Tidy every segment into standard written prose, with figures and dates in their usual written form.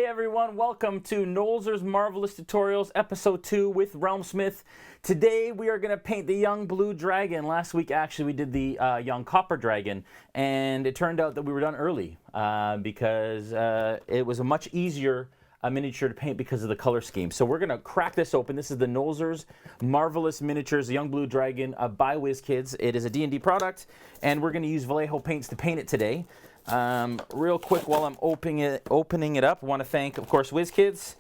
everyone, welcome to Nolzur's Marvelous Tutorials, Episode 2 with RealmSmith. Today we are going to paint the young blue dragon. Last week actually we did the young copper dragon, and it turned out that we were done early because it was a much easier miniature to paint because of the color scheme. So we're going to crack this open. This is the Nolzur's Marvelous Miniatures, the young blue dragon by WizKids. It is a D&D product, and we're going to use Vallejo paints to paint it today. Real quick, while I'm opening it up, I want to thank, of course, WizKids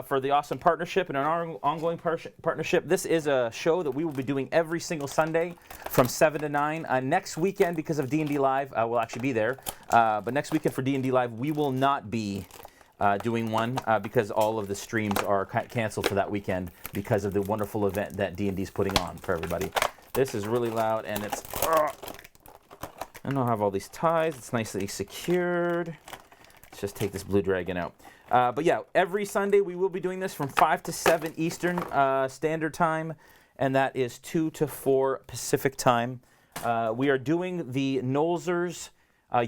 for the awesome partnership and our ongoing partnership. This is a show that we will be doing every single Sunday from 7 to 9. Next weekend, because of D&D Live, we'll actually be there. But next weekend for D&D Live, we will not be doing one because all of the streams are canceled for that weekend because of the wonderful event that D&D is putting on for everybody. This is really loud, and it's... And I'll have all these ties. It's nicely secured. Let's just take this blue dragon out. But yeah, every Sunday we will be doing this from 5 to 7 Eastern Standard Time, and that is 2 to 4 Pacific Time. We are doing the Nolzur's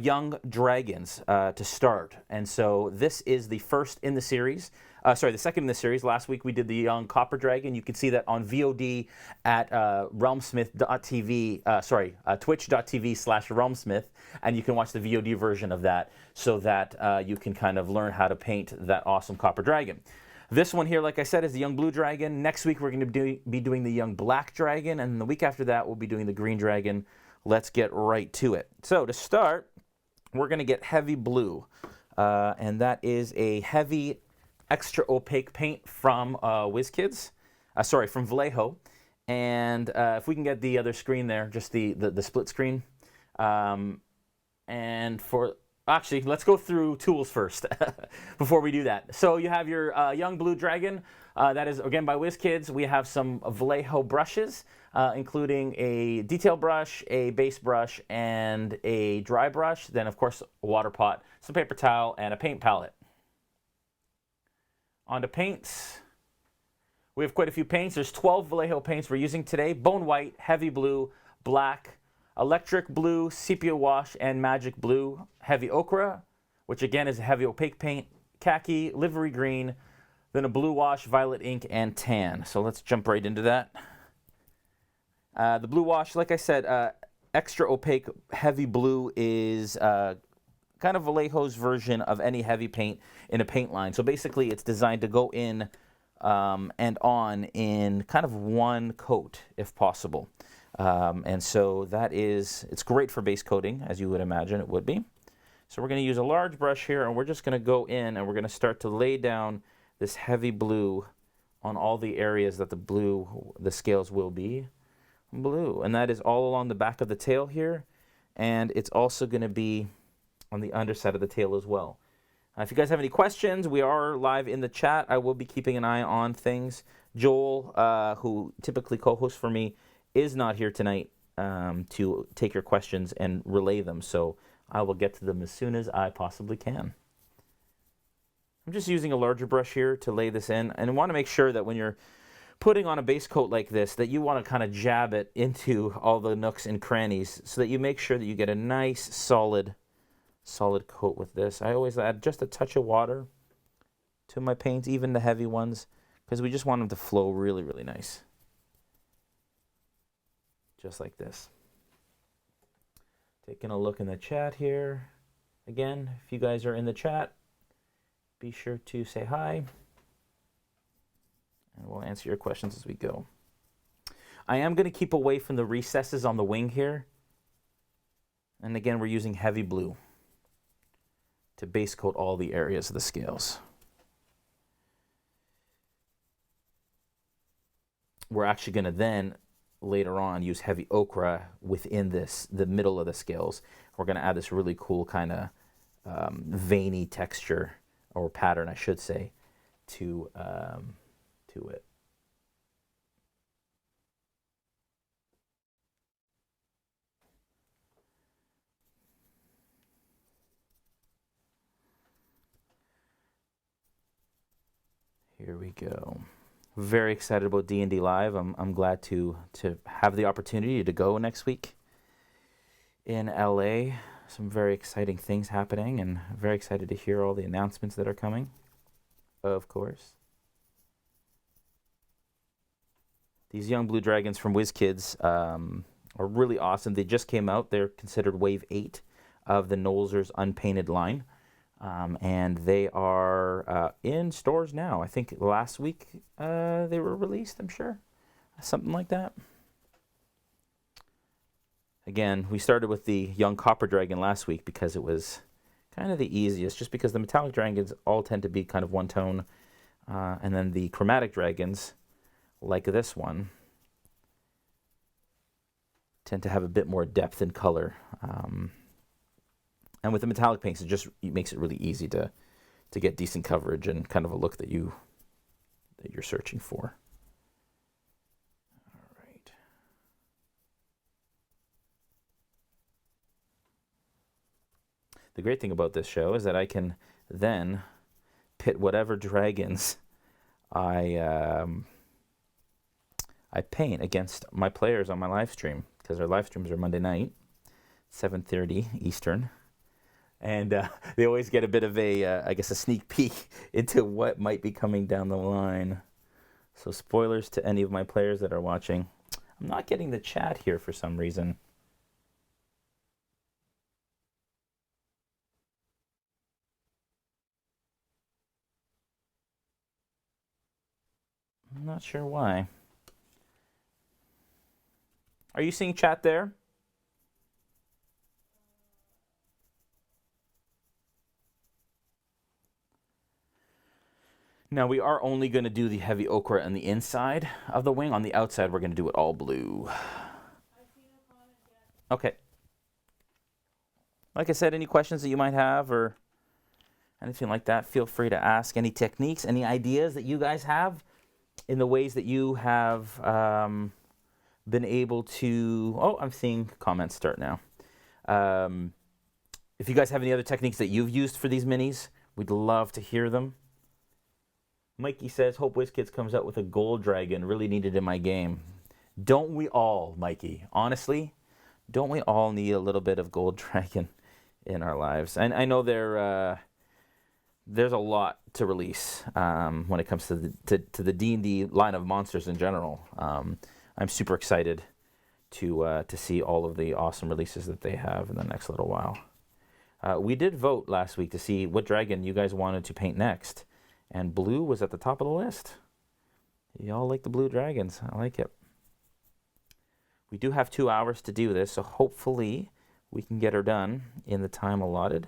Young Dragons to start, and so this is the first in the series. The second in the series. Last week we did the young copper dragon. You can see that on VOD at RealmSmith.tv, twitch.tv/RealmSmith, and you can watch the VOD version of that so that you can kind of learn how to paint that awesome copper dragon. This one here, like I said, is the young blue dragon. Next week we're going to be doing the young black dragon, and the week after that we'll be doing the green dragon. Let's get right to it. So to start, we're going to get heavy blue, and that is a heavy extra opaque paint from WizKids, from Vallejo. And if we can get the other screen there, just the split screen. And for, actually, let's go through tools first before we do that. So you have your young blue dragon. That is, again, by WizKids. We have some Vallejo brushes, including a detail brush, a base brush, and a dry brush. Then, of course, a water pot, some paper towel, and a paint palette. On to paints. We have quite a few paints. There's 12 Vallejo paints we're using today. Bone white, heavy blue, black, electric blue, sepia wash, and magic blue. Heavy ochre, which again is a heavy opaque paint. Khaki, livery green, then a blue wash, violet ink, and tan. So let's jump right into that. The blue wash, like I said, extra opaque heavy blue is kind of Vallejo's version of any heavy paint in a paint line. So basically it's designed to go in and on in kind of one coat if possible. And so it's great for base coating, as you would imagine it would be. So we're going to use a large brush here, and we're just going to go in and we're going to start to lay down this heavy blue on all the areas that the scales will be blue. And that is all along the back of the tail here, and it's also going to be on the underside of the tail as well. If you guys have any questions, we are live in the chat. I will be keeping an eye on things. Joel, who typically co-hosts for me, is not here tonight to take your questions and relay them, so I will get to them as soon as I possibly can. I'm just using a larger brush here to lay this in, and I want to make sure that when you're putting on a base coat like this, that you want to kind of jab it into all the nooks and crannies so that you make sure that you get a nice solid coat with this. I always add just a touch of water to my paints, even the heavy ones, because we just want them to flow really, really nice. Just like this. Taking a look in the chat here. Again, if you guys are in the chat, be sure to say hi, and we'll answer your questions as we go. I am going to keep away from the recesses on the wing here. And again, we're using heavy blue to base coat all the areas of the scales. We're actually going to then, later on, use heavy ochre within the middle of the scales. We're going to add this really cool kind of veiny texture, or pattern, I should say, to it. Here we go. Very excited about D&D Live. I'm glad to have the opportunity to go next week in LA. Some very exciting things happening, and very excited to hear all the announcements that are coming. of course. These young blue dragons from WizKids are really awesome. They just came out. They're considered Wave 8 of the Nolzur's unpainted line. And they are in stores now. I think last week they were released, I'm sure. Something like that. Again, we started with the young copper dragon last week because it was kind of the easiest, just because the metallic dragons all tend to be kind of one tone. And then the chromatic dragons, like this one, tend to have a bit more depth in color. And with the metallic paints, it makes it really easy to get decent coverage and kind of a look that you're searching for. All right. The great thing about this show is that I can then pit whatever dragons I paint against my players on my live stream, because our live streams are Monday night, 7:30 Eastern. And they always get a bit of I guess, a sneak peek into what might be coming down the line. So spoilers to any of my players that are watching. I'm not getting the chat here for some reason. I'm not sure why. Are you seeing chat there? Now, we are only going to do the heavy ochre on the inside of the wing. On the outside, we're going to do it all blue. Okay. Like I said, any questions that you might have or anything like that, feel free to ask. Any techniques, any ideas that you guys have in the ways that you have been able to... Oh, I'm seeing comments start now. If you guys have any other techniques that you've used for these minis, we'd love to hear them. Mikey says, hope WizKids comes out with a gold dragon. Really needed in my game. Don't we all, Mikey? Honestly, don't we all need a little bit of gold dragon in our lives? And I know there's a lot to release when it comes to the D&D line of monsters in general. I'm super excited to see all of the awesome releases that they have in the next little while. We did vote last week to see what dragon you guys wanted to paint next. And blue was at the top of the list. Y'all like the blue dragons. I like it. We do have 2 hours to do this, so hopefully we can get her done in the time allotted.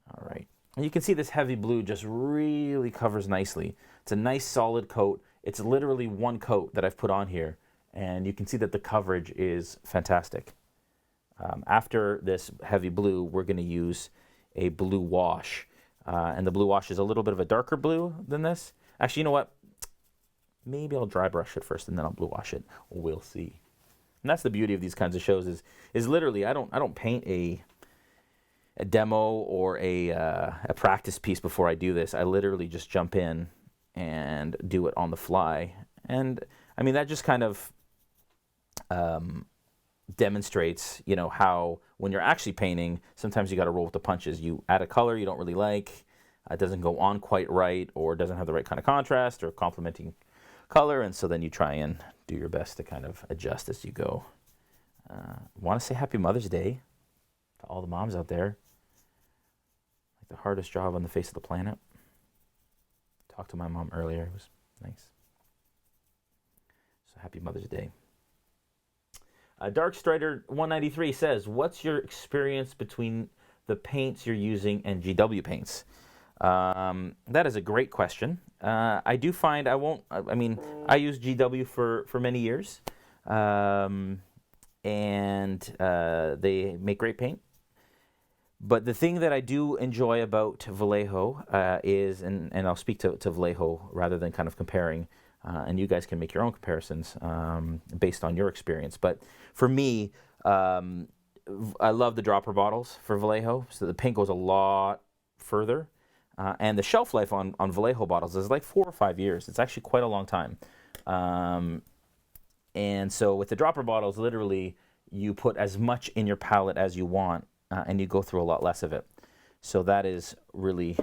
All right. And you can see this heavy blue just really covers nicely. It's a nice solid coat. It's literally one coat that I've put on here. And you can see that the coverage is fantastic. After this heavy blue, we're going to use a blue wash. And the blue wash is a little bit of a darker blue than this. Actually, you know what? Maybe I'll dry brush it first and then I'll blue wash it. We'll see. And that's the beauty of these kinds of shows is literally I don't paint a demo or a practice piece before I do this. I literally just jump in and do it on the fly. And I mean, that just kind of demonstrates, how when you're actually painting, sometimes you got to roll with the punches. You add a color you don't really like, it doesn't go on quite right, or doesn't have the right kind of contrast or complementing color, and so then you try and do your best to kind of adjust as you go. Want to say Happy Mother's Day to all the moms out there. Like the hardest job on the face of the planet. Talked to my mom earlier. It was nice. So happy Mother's Day. Dark Strider 193 says, what's your experience between the paints you're using and GW paints? That is a great question. I do find I use GW for many years. And they make great paint. But the thing that I do enjoy about Vallejo is, and I'll speak to Vallejo rather than kind of comparing, and you guys can make your own comparisons based on your experience. But for me, I love the dropper bottles for Vallejo. So the paint goes a lot further. And the shelf life on Vallejo bottles is like 4 or 5 years. It's actually quite a long time. And so with the dropper bottles, literally, you put as much in your palette as you want, and you go through a lot less of it. So that is really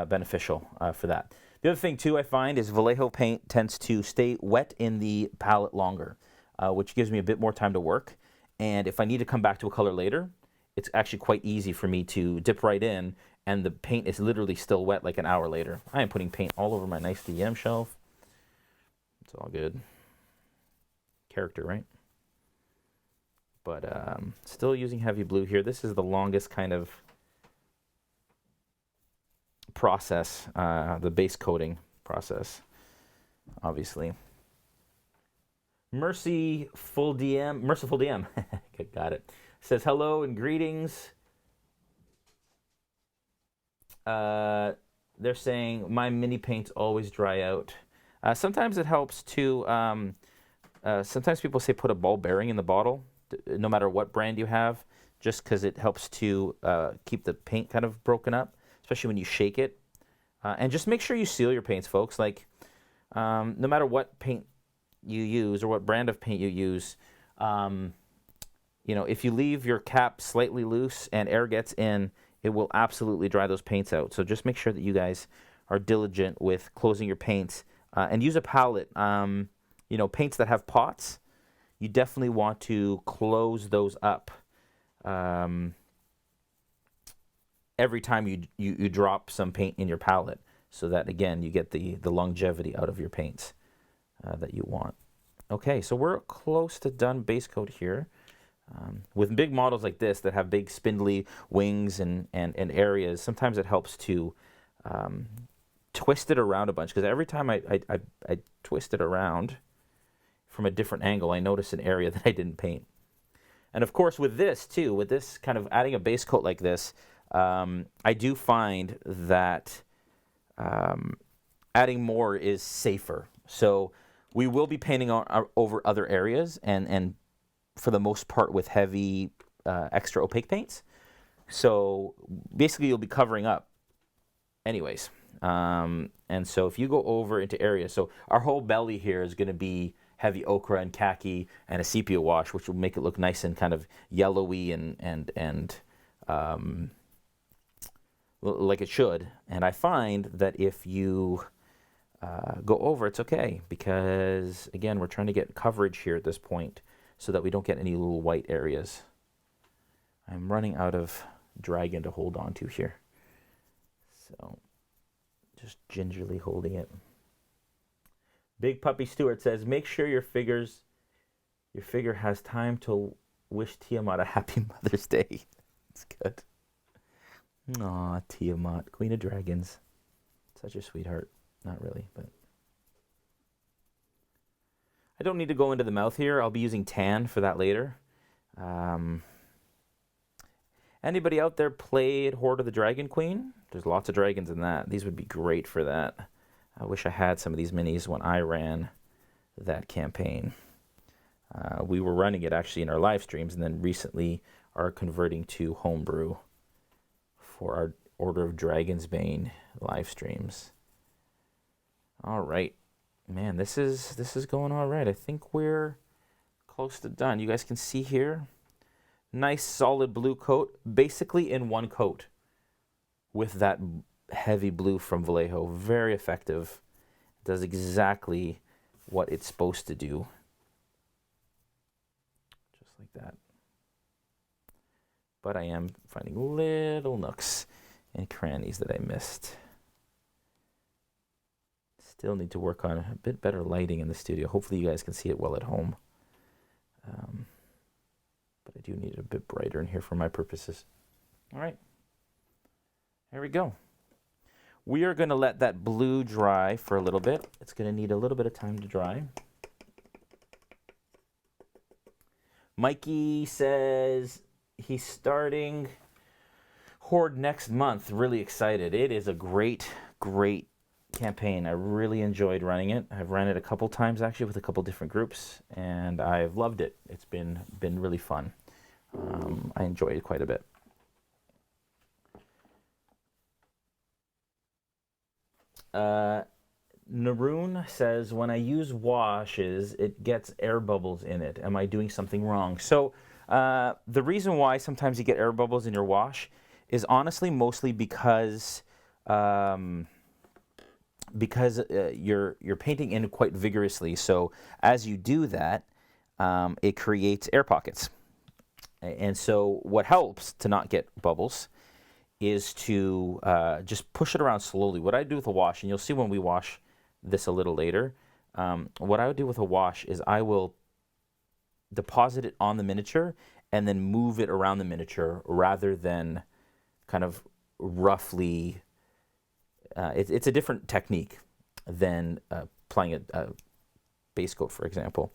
beneficial for that. The other thing too I find is Vallejo paint tends to stay wet in the palette longer, which gives me a bit more time to work. And if I need to come back to a color later, it's actually quite easy for me to dip right in, and the paint is literally still wet like an hour later. I am putting paint all over my nice DM shelf. It's all good. Character, right? But still using heavy blue here. This is the longest kind of process, the base coating process, obviously. Merciful DM, got it. Says hello and greetings. They're saying my mini paints always dry out. Sometimes it helps to. Sometimes people say put a ball bearing in the bottle, no matter what brand you have, just because it helps to keep the paint kind of broken up, especially when you shake it. And just make sure you seal your paints, folks. Like, no matter what paint you use or what brand of paint you use, you know, if you leave your cap slightly loose and air gets in, it will absolutely dry those paints out. So just make sure that you guys are diligent with closing your paints and use a palette. You know, paints that have pots, you definitely want to close those up every time you drop some paint in your palette, so that, again, you get the longevity out of your paints that you want. Okay, so we're close to done base coat here. With big models like this that have big spindly wings and areas, sometimes it helps to twist it around a bunch, because every time I twist it around from a different angle, I notice an area that I didn't paint. And of course with this too, with this kind of adding a base coat like this, I do find that adding more is safer. So we will be painting over other areas, and for the most part with heavy extra opaque paints. So basically you'll be covering up anyways. And so if you go over into areas, so our whole belly here is going to be heavy ochre and khaki and a sepia wash, which will make it look nice and kind of yellowy and like it should. And I find that if you go over, it's okay, because again, we're trying to get coverage here at this point so that we don't get any little white areas. I'm running out of dragon to hold on to here, so just gingerly holding it. Big Puppy Stewart says, make sure your figure has time to wish Tiamat a happy Mother's Day. It's good. Aw, Tiamat, Queen of Dragons. Such a sweetheart. Not really, but I don't need to go into the mouth here. I'll be using tan for that later. Anybody out there played Horde of the Dragon Queen? There's lots of dragons in that. These would be great for that. I wish I had some of these minis when I ran that campaign. We were running it actually in our live streams, and then recently are converting to homebrew for our Order of Dragon's Bane live streams. All right, man, this is going all right. I think we're close to done. You guys can see here, nice solid blue coat, basically in one coat with that heavy blue from Vallejo. Very effective. Does exactly what it's supposed to do. Just like that. But I am finding little nooks and crannies that I missed. Still need to work on a bit better lighting in the studio. Hopefully you guys can see it well at home. But I do need it a bit brighter in here for my purposes. All right. There we go. We are going to let that blue dry for a little bit. It's going to need a little bit of time to dry. Mikey says he's starting Horde next month. Really excited. It is a great, great campaign. I really enjoyed running it. I've ran it a couple times actually with a couple different groups, and I've loved it. It's been really fun. I enjoy it quite a bit. Naroon says, when I use washes, it gets air bubbles in it. Am I doing something wrong? So the reason why sometimes you get air bubbles in your wash is honestly mostly because because you're painting in quite vigorously. So as you do that, it creates air pockets. And so what helps to not get bubbles is to just push it around slowly. What I do with a wash, and you'll see when we wash this a little later, what I would do with a wash is I will deposit it on the miniature and then move it around the miniature rather than kind of roughly. It's a different technique than applying a base coat, for example,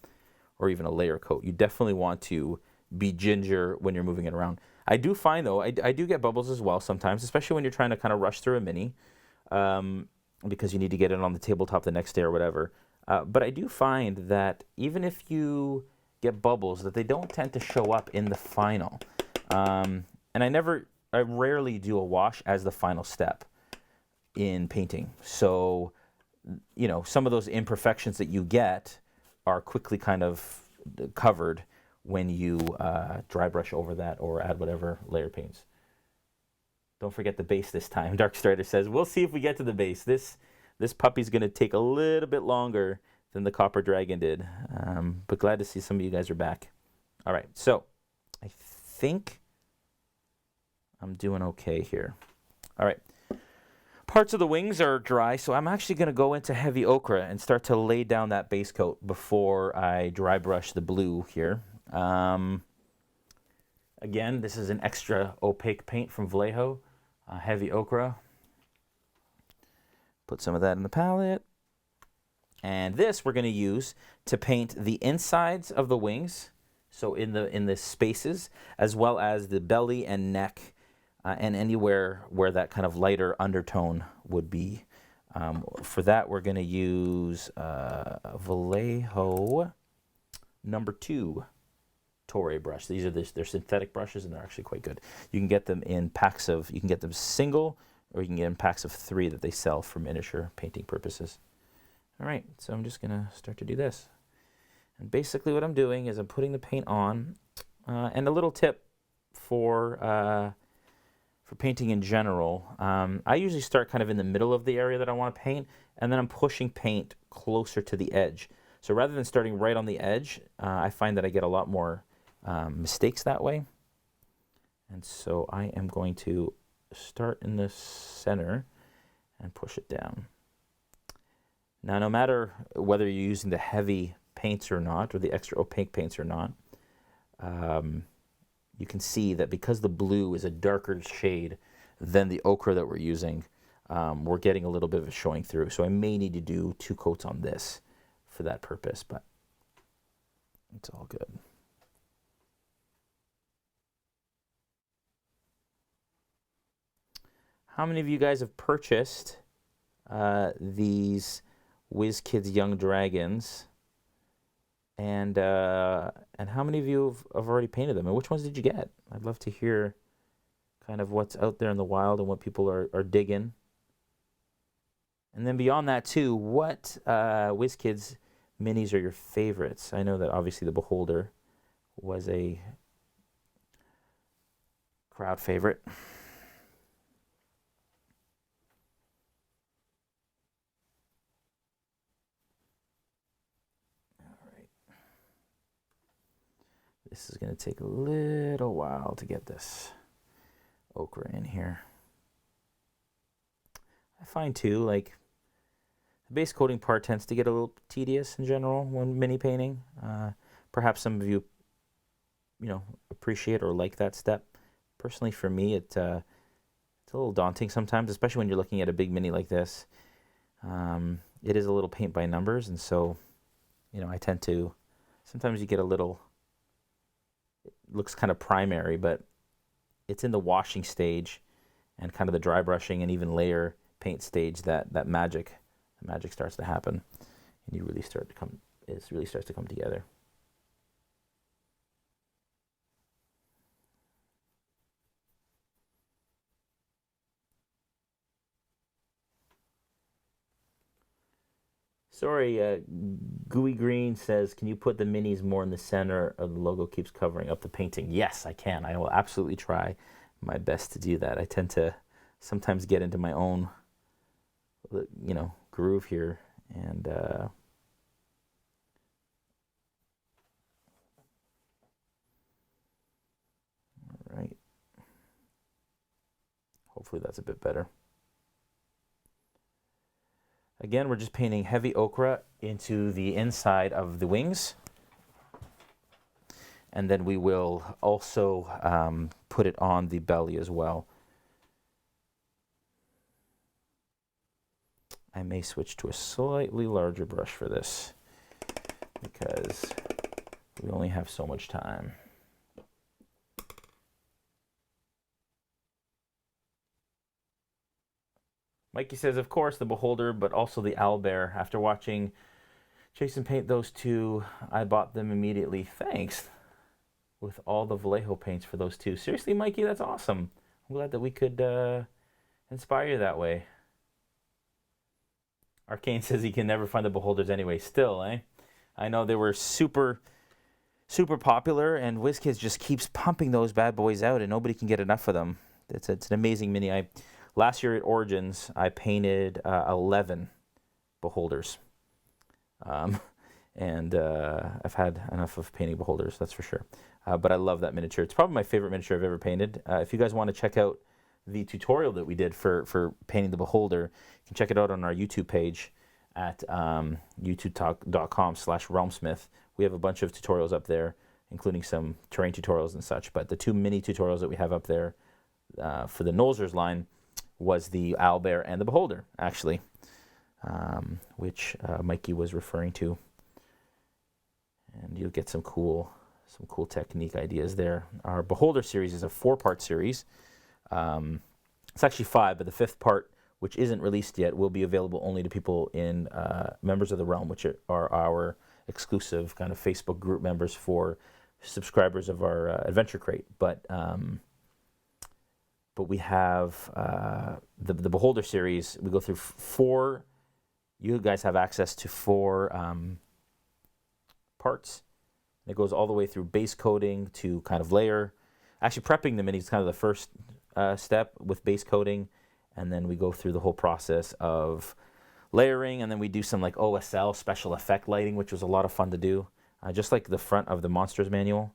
or even a layer coat. You definitely want to be ginger when you're moving it around. I do find, though, I do get bubbles as well sometimes, especially when you're trying to kind of rush through a mini because you need to get it on the tabletop the next day or whatever. But I do find that even if you get bubbles, that they don't tend to show up in the final. And I rarely do a wash as the final step in painting. So, you know, some of those imperfections that you get are quickly kind of covered when you dry brush over that or add whatever layer paints. Don't forget the base this time. Dark Strider says, we'll see if we get to the base. This puppy's going to take a little bit longer than the Copper Dragon did. But glad to see some of you guys are back. All right, so I think I'm doing okay here. All right. Parts of the wings are dry, so I'm actually going to go into heavy ochre and start to lay down that base coat before I dry brush the blue here. Again, this is an extra opaque paint from Vallejo, heavy ochre. Put some of that in the palette. And this we're going to use to paint the insides of the wings, so in the spaces, as well as the belly and neck, and anywhere where that kind of lighter undertone would be. For that, we're going to use Vallejo #2 Torre brush. They're synthetic brushes, and they're actually quite good. You can get them in packs of, you can get them single, or you can get in packs of 3 that they sell for miniature painting purposes. All right, so I'm just going to start to do this. And basically what I'm doing is I'm putting the paint on, and a little tip for painting in general, I usually start kind of in the middle of the area that I want to paint, and then I'm pushing paint closer to the edge. So rather than starting right on the edge, I find that I get a lot more mistakes that way. And so I am going to start in the center and push it down. Now, no matter whether you're using the heavy paints or not, or the extra opaque paints or not, you can see that because the blue is a darker shade than the ochre that we're using, we're getting a little bit of it showing through. So I may need to do 2 coats on this for that purpose, but it's all good. How many of you guys have purchased these WizKids Young Dragons? And how many of you have already painted them? And which ones did you get? I'd love to hear kind of what's out there in the wild and what people are digging. And then beyond that too, what WizKids minis are your favorites? I know that obviously the Beholder was a crowd favorite. This is going to take a little while to get this ochre in here. I find too, like, the base coating part tends to get a little tedious in general when mini painting. Perhaps some of you, appreciate or like that step. Personally, for me, it's a little daunting sometimes, especially when you're looking at a big mini like this. It is a little paint by numbers, and so, I tend to, sometimes you get a little, it looks kind of primary, but it's in the washing stage and kind of the dry brushing and even layer paint stage that magic starts to happen, and it really starts to come together. Sorry, Gooey Green says, can you put the minis more in the center of the logo keeps covering up the painting? Yes, I can. I will absolutely try my best to do that. I tend to sometimes get into my own you know, groove here. And all right. Hopefully that's a bit better. Again, we're just painting heavy ochre into the inside of the wings. And then we will also put it on the belly as well. I may switch to a slightly larger brush for this because we only have so much time. Mikey says, of course, the Beholder, but also the Owlbear. After watching Jason paint those two, I bought them immediately. Thanks. With all the Vallejo paints for those two. Seriously, Mikey, that's awesome. I'm glad that we could inspire you that way. Arcane says he can never find the Beholders anyway. Still, eh? I know they were super popular, and WizKids just keeps pumping those bad boys out, and nobody can get enough of them. It's an amazing mini. Last year at Origins, I painted 11 Beholders. And I've had enough of painting Beholders, that's for sure. But I love that miniature. It's probably my favorite miniature I've ever painted. If you guys want to check out the tutorial that we did for painting the Beholder, you can check it out on our YouTube page at youtube.com/RealmSmith. We have a bunch of tutorials up there, including some terrain tutorials and such. But the two mini tutorials that we have up there for the Nolzur's line was the Owlbear and the Beholder, actually, which Mikey was referring to. And you'll get some cool technique ideas there. Our Beholder series is a 4-part series. It's actually 5, but the 5th part, which isn't released yet, will be available only to people in members of the Realm, which are our exclusive kind of Facebook group members for subscribers of our Adventure Crate. But we have the Beholder series. We go through 4. You guys have access to 4 parts. It goes all the way through base coating to kind of layer. Actually, prepping the minis is kind of the first step with base coating, and then we go through the whole process of layering, and then we do some like OSL special effect lighting, which was a lot of fun to do, just like the front of the Monsters manual.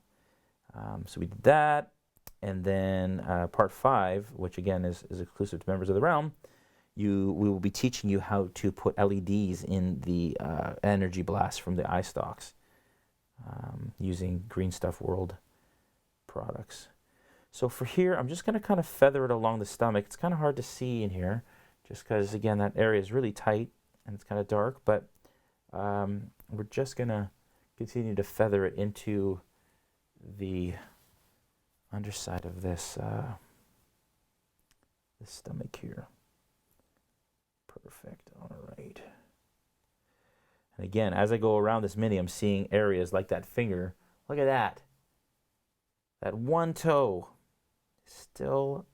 So we did that, and then part 5, which again is exclusive to members of the Realm. We will be teaching you how to put LEDs in the energy blast from the eye stalks using Green Stuff World products. So for here, I'm just going to kind of feather it along the stomach. It's kind of hard to see in here just because, again, that area is really tight and it's kind of dark, but we're just going to continue to feather it into the underside of this stomach here. Perfect. All right. And again, as I go around this mini, I'm seeing areas like that finger. Look at that. That one toe. Still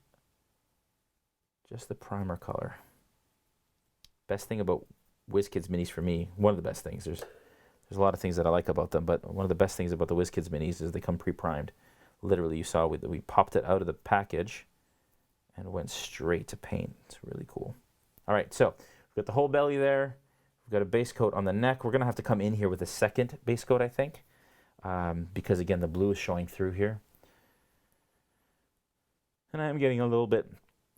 just the primer color. Best thing about WizKids minis for me, one of the best things, there's a lot of things that I like about them, but one of the best things about the WizKids minis is they come pre-primed. Literally, you saw we popped it out of the package and went straight to paint. It's really cool. All right, so we've got the whole belly there. We've got a base coat on the neck. We're going to have to come in here with a second base coat, I think, because, again, the blue is showing through here. And I'm getting a little bit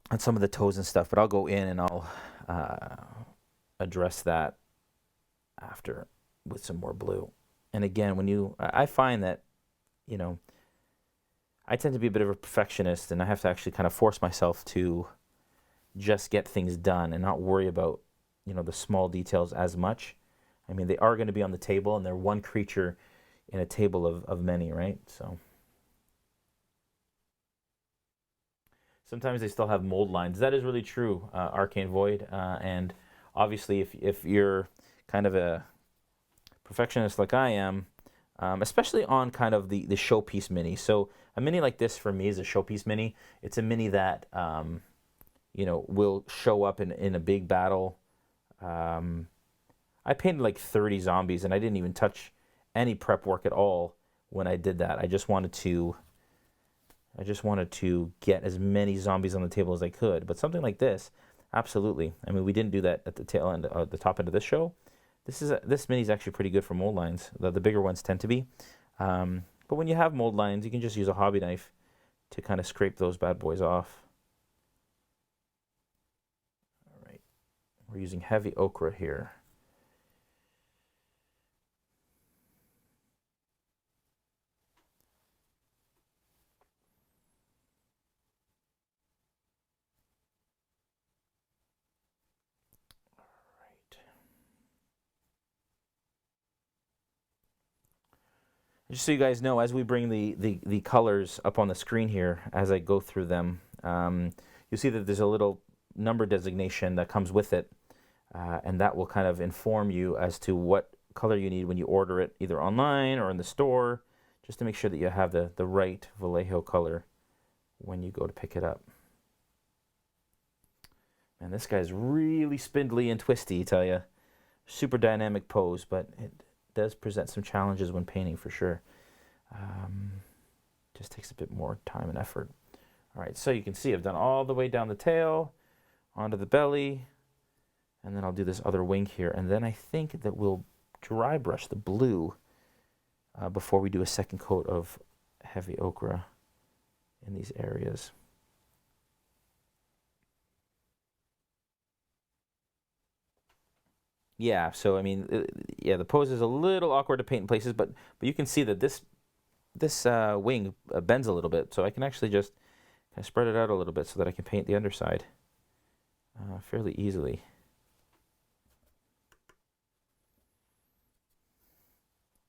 on some of the toes and stuff, but I'll go in and I'll address that after with some more blue. And again, I find that, you know, I tend to be a bit of a perfectionist, and I have to actually kind of force myself to just get things done and not worry about, you know, the small details as much. I mean, they are going to be on the table, and they're one creature in a table of many, right? So sometimes they still have mold lines. That is really true, Arcane Void. And obviously, if you're kind of a perfectionist like I am, especially on kind of the showpiece mini. So a mini like this for me is a showpiece mini. It's a mini that, you know, will show up in a big battle. I painted like 30 zombies, and I didn't even touch any prep work at all when I did that. I just wanted to get as many zombies on the table as I could. But something like this, Absolutely. I mean, we didn't do that at the tail end, the top end of this show. This mini is actually pretty good for mold lines. The bigger ones tend to be. But when you have mold lines, you can just use a hobby knife to kind of scrape those bad boys off. All right. We're using heavy ochre here. Just so you guys know, as we bring the colors up on the screen here, as I go through them, you'll see that there's a little number designation that comes with it, and that will kind of inform you as to what color you need when you order it, either online or in the store, just to make sure that you have the right Vallejo color when you go to pick it up. And this guy's really spindly and twisty, I tell you. Super dynamic pose, but it does present some challenges when painting for sure. Just takes a bit more time and effort. All right, so you can see I've done all the way down the tail, onto the belly, and then I'll do this other wing here. And then I think that we'll dry brush the blue before we do a second coat of heavy ochre in these areas. Yeah, so I mean, yeah, the pose is a little awkward to paint in places, but you can see that this wing bends a little bit, so I can actually just kind of spread it out a little bit so that I can paint the underside fairly easily.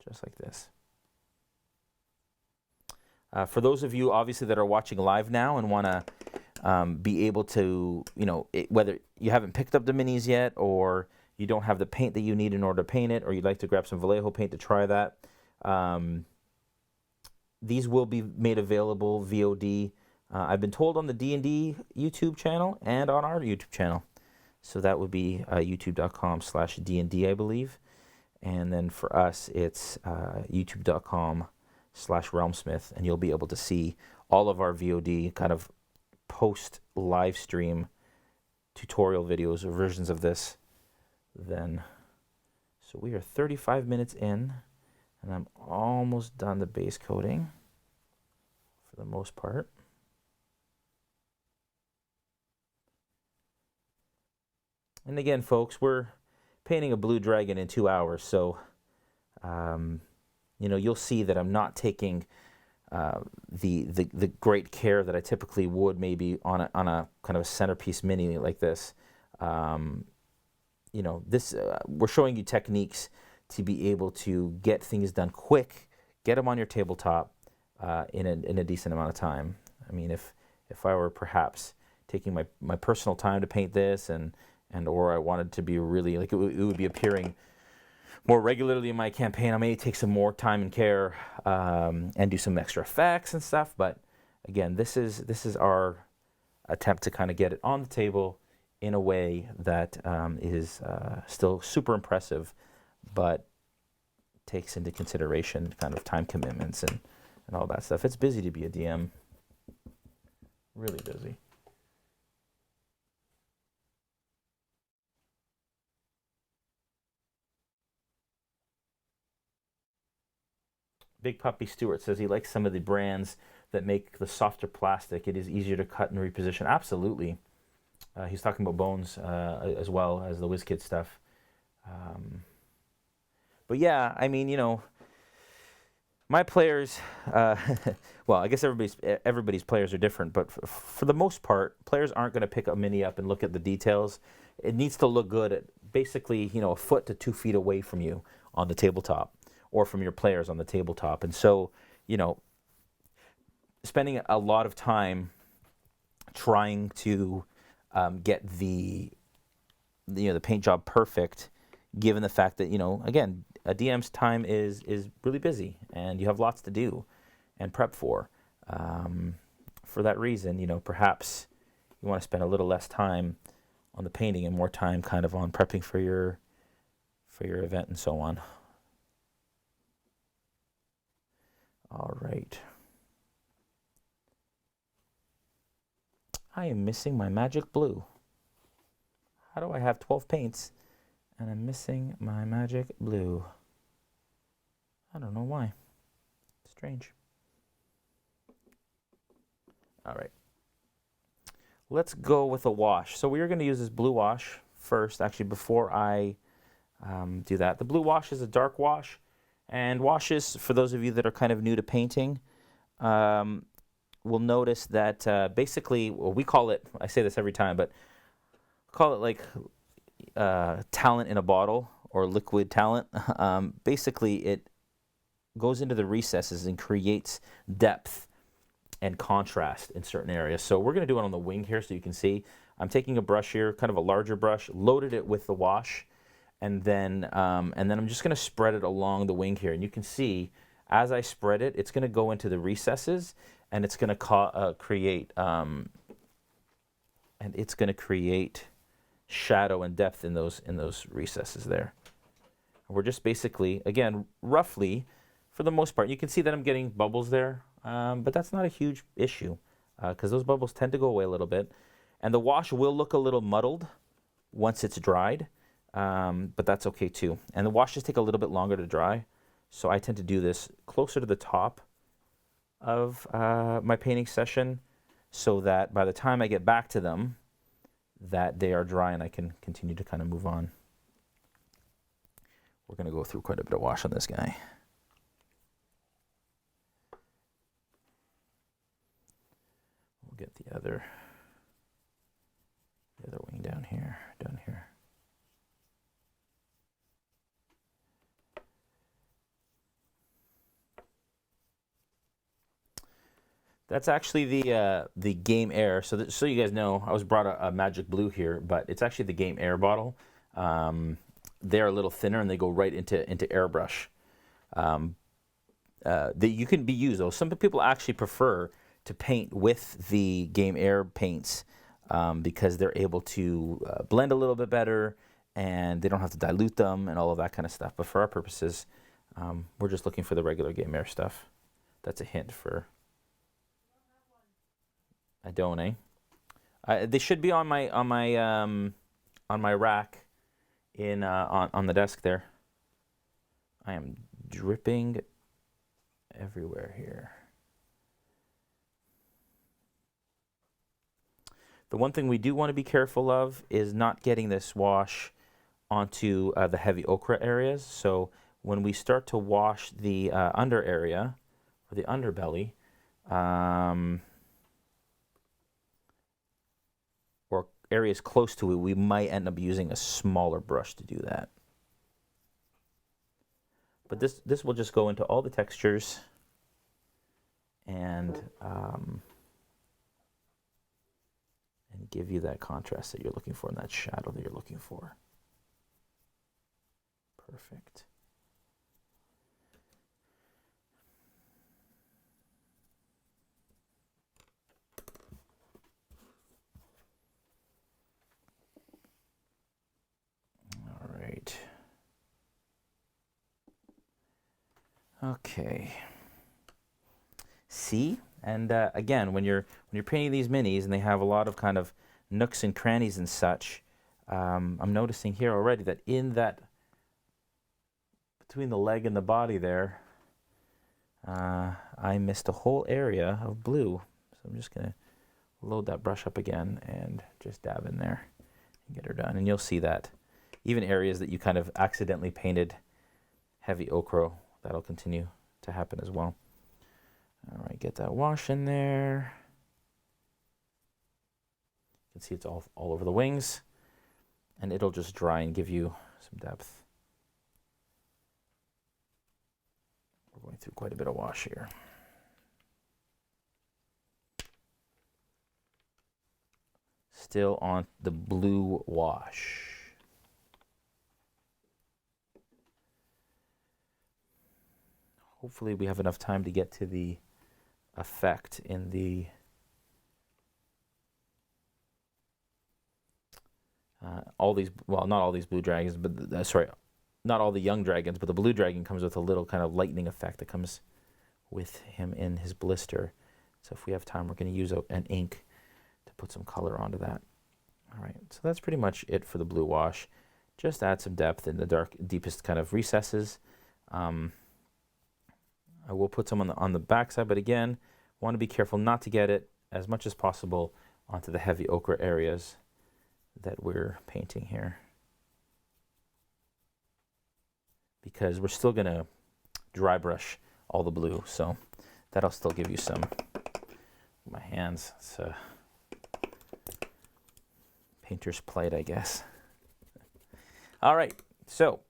Just like this. For those of you, obviously, that are watching live now and want to be able to, you know, whether you haven't picked up the minis yet or you don't have the paint that you need in order to paint it, or you'd like to grab some Vallejo paint to try that, these will be made available VOD. I've been told on the D&D YouTube channel and on our YouTube channel. So that would be youtube.com/D&D, I believe. And then for us, it's youtube.com/RealmSmith, and you'll be able to see all of our VOD kind of post live stream tutorial videos or versions of this then. So we are 35 minutes in, and I'm almost done the base coating for the most part. And again, folks, we're painting a blue dragon in 2 hours, so you know, you'll see that I'm not taking the great care that I typically would maybe on a kind of a centerpiece mini like this. You know, this we're showing you techniques to be able to get things done quick, get them on your tabletop in a decent amount of time. I mean, if I were perhaps taking my personal time to paint this, and or I wanted to be really like it would be appearing more regularly in my campaign, I may take some more time and care and do some extra effects and stuff. But again, this is our attempt to kind of get it on the table in a way that is still super impressive, but takes into consideration kind of time commitments and all that stuff. It's busy to be a DM, really busy. Big Puppy Stewart says he likes some of the brands that make the softer plastic. It is easier to cut and reposition. Absolutely. He's talking about bones as well as the WizKids stuff. But yeah, I mean, you know, my players, well, I guess everybody's players are different, but for the most part, players aren't going to pick a mini up and look at the details. It needs to look good at basically, you know, a foot to 2 feet away from you on the tabletop, or from your players on the tabletop. And so, you know, spending a lot of time trying to get the paint job perfect, given the fact that, you know, again, a DM's time is really busy and you have lots to do and prep for. For that reason, you know, perhaps you want to spend a little less time on the painting and more time kind of on prepping for your event and so on. All right. I am missing my magic blue. How do I have 12 paints and I'm missing my magic blue? I don't know why. Strange. All right. Let's go with a wash. So we are going to use this blue wash first, actually, before I do that. The blue wash is a dark wash. And washes, for those of you that are kind of new to painting, will notice that basically, well, we call it, I say this every time, but call it like talent in a bottle or liquid talent. Basically, it goes into the recesses and creates depth and contrast in certain areas. So we're going to do it on the wing here so you can see. I'm taking a brush here, kind of a larger brush, loaded it with the wash, and then I'm just going to spread it along the wing here. And you can see as I spread it, it's going to go into the recesses, and it's going to create shadow and depth in those recesses there. We're just basically, again, roughly, for the most part, you can see that I'm getting bubbles there, but that's not a huge issue because those bubbles tend to go away a little bit. And the wash will look a little muddled once it's dried, but that's okay too. And the washes take a little bit longer to dry, so I tend to do this closer to the top of my painting session so that by the time I get back to them, that they are dry and I can continue to kind of move on. We're going to go through quite a bit of wash on this guy. We'll get the other wing down here. That's actually the Game Air. So you guys know, I was brought a magic blue here, but it's actually the Game Air bottle. They're a little thinner and they go right into airbrush. You can be used though. Some people actually prefer to paint with the Game Air paints because they're able to blend a little bit better and they don't have to dilute them and all of that kind of stuff. But for our purposes, we're just looking for the regular Game Air stuff. That's a hint for. I don't, eh? They should be on my rack in on the desk there. I am dripping everywhere here. The one thing we do want to be careful of is not getting this wash onto the heavy ochre areas. So when we start to wash the under area or the underbelly, or areas close to it, we might end up using a smaller brush to do that. But this will just go into all the textures and give you that contrast that you're looking for and that shadow that you're looking for. Perfect. Okay. See, and again, when you're painting these minis and they have a lot of kind of nooks and crannies and such, I'm noticing here already that in that between the leg and the body there, I missed a whole area of blue. So I'm just gonna load that brush up again and just dab in there and get her done. And you'll see that even areas that you kind of accidentally painted heavy ochre, that'll continue to happen as well. All right, get that wash in there. You can see it's all over the wings, and it'll just dry and give you some depth. We're going through quite a bit of wash here. Still on the blue wash. Hopefully we have enough time to get to the effect in the all these, well, not all these blue dragons, but sorry, not all the young dragons, but the blue dragon comes with a little kind of lightning effect that comes with him in his blister. So if we have time, we're going to use an ink to put some color onto that. All right, so that's pretty much it for the blue wash. Just add some depth in the deepest kind of recesses. I will put some on the backside, but again, want to be careful not to get it as much as possible onto the heavy ochre areas that we're painting here, because we're still gonna dry brush all the blue, so that'll still give you some. My hands, it's a painter's plight, I guess. All right, so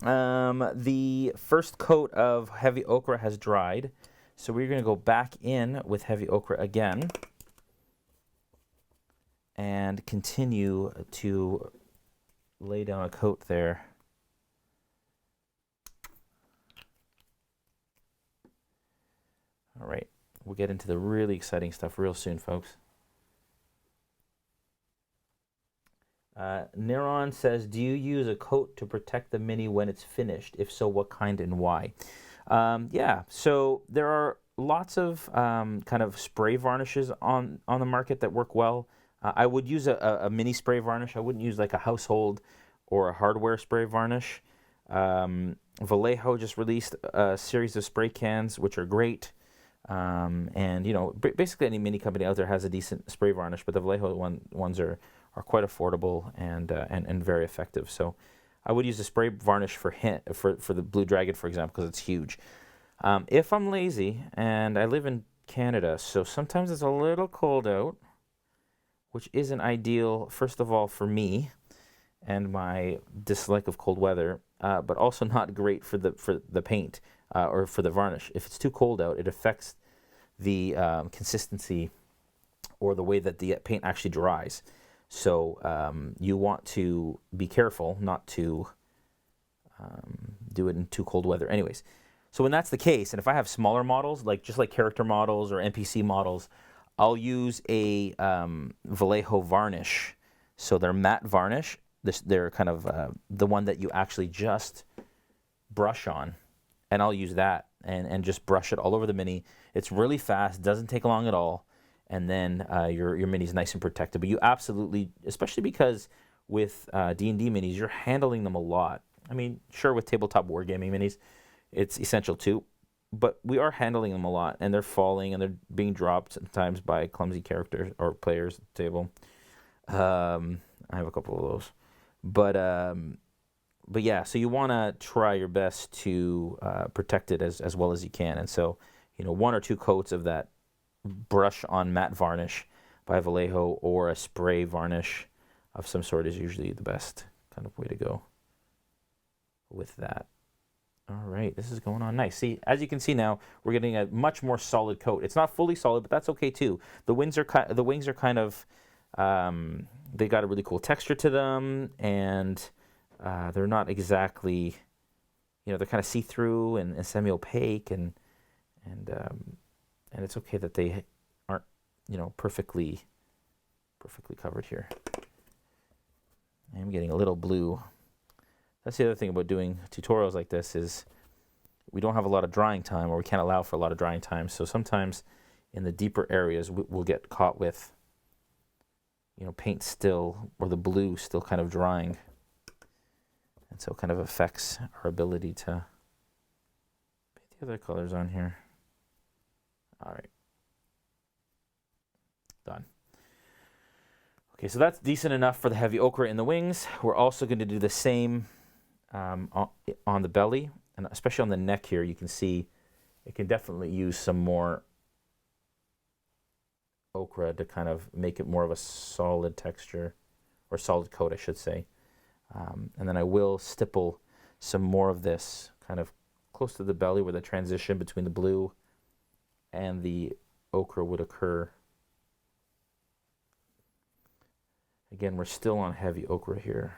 the first coat of heavy ochre has dried, so we're going to go back in with heavy ochre again and continue to lay down a coat there. All right, we'll get into the really exciting stuff real soon, folks. Neron says, do you use a coat to protect the Mini when it's finished? If so, what kind and why? Yeah, so there are lots of kind of spray varnishes on the market that work well. I would use a mini spray varnish. I wouldn't use like a household or a hardware spray varnish. Vallejo just released a series of spray cans, which are great. And, you know, basically any mini company out there has a decent spray varnish, but the Vallejo ones are quite affordable and very effective. So I would use a spray varnish for the Blue Dragon, for example, because it's huge. If I'm lazy, and I live in Canada, so sometimes it's a little cold out, which isn't ideal, first of all, for me and my dislike of cold weather, but also not great for the paint or for the varnish. If it's too cold out, it affects the consistency or the way that the paint actually dries. So you want to be careful not to do it in too cold weather. Anyways, so when that's the case, and if I have smaller models, just like character models or NPC models, I'll use a Vallejo varnish. So they're matte varnish. They're kind of the one that you actually just brush on. And I'll use that and just brush it all over the Mini. It's really fast, doesn't take long at all. And then your Mini's nice and protected. But you absolutely, especially because with D&D Minis, you're handling them a lot. I mean, sure, with tabletop wargaming Minis, it's essential too. But we are handling them a lot, and they're falling, and they're being dropped sometimes by clumsy characters or players at the table. I have a couple of those. But yeah, so you want to try your best to protect it as well as you can. And so, you know, 1 or 2 coats of that brush on matte varnish by Vallejo or a spray varnish of some sort is usually the best kind of way to go with that. All right, this is going on nice. See, as you can see now, we're getting a much more solid coat. It's not fully solid, but that's okay too. The wings are kind of they got a really cool texture to them, and they're not exactly, you know, they're kind of see-through and semi-opaque, and it's okay that they aren't, you know, perfectly covered here. I am getting a little blue. That's the other thing about doing tutorials like this is we don't have a lot of drying time, or we can't allow for a lot of drying time. So sometimes in the deeper areas, we'll get caught with, you know, paint still, or the blue still kind of drying. And so it kind of affects our ability to paint the other colors on here. All right. Done. Okay, so that's decent enough for the heavy ochre in the wings. We're also going to do the same on the belly, and especially on the neck here. You can see it can definitely use some more ochre to kind of make it more of a solid texture, or solid coat, I should say. And then I will stipple some more of this kind of close to the belly, where the transition between the blue and the ochre would occur. Again, we're still on heavy ochre here.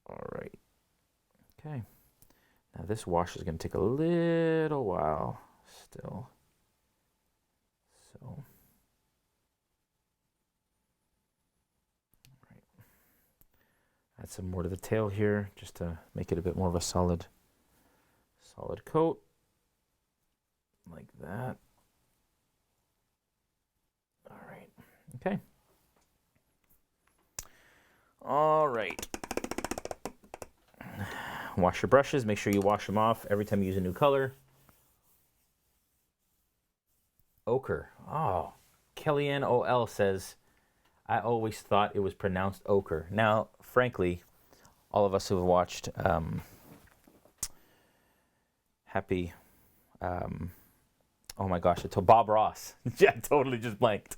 All right. Okay. Now this wash is going to take a little while still. So Add some more to the tail here, just to make it a bit more of a solid coat. Like that. All right. Okay. All right. Wash your brushes. Make sure you wash them off every time you use a new color. Ochre. Oh, Kellyanne OL says, I always thought it was pronounced ochre. Now, frankly, all of us who have watched oh my gosh, it's Bob Ross. Yeah, totally just blanked.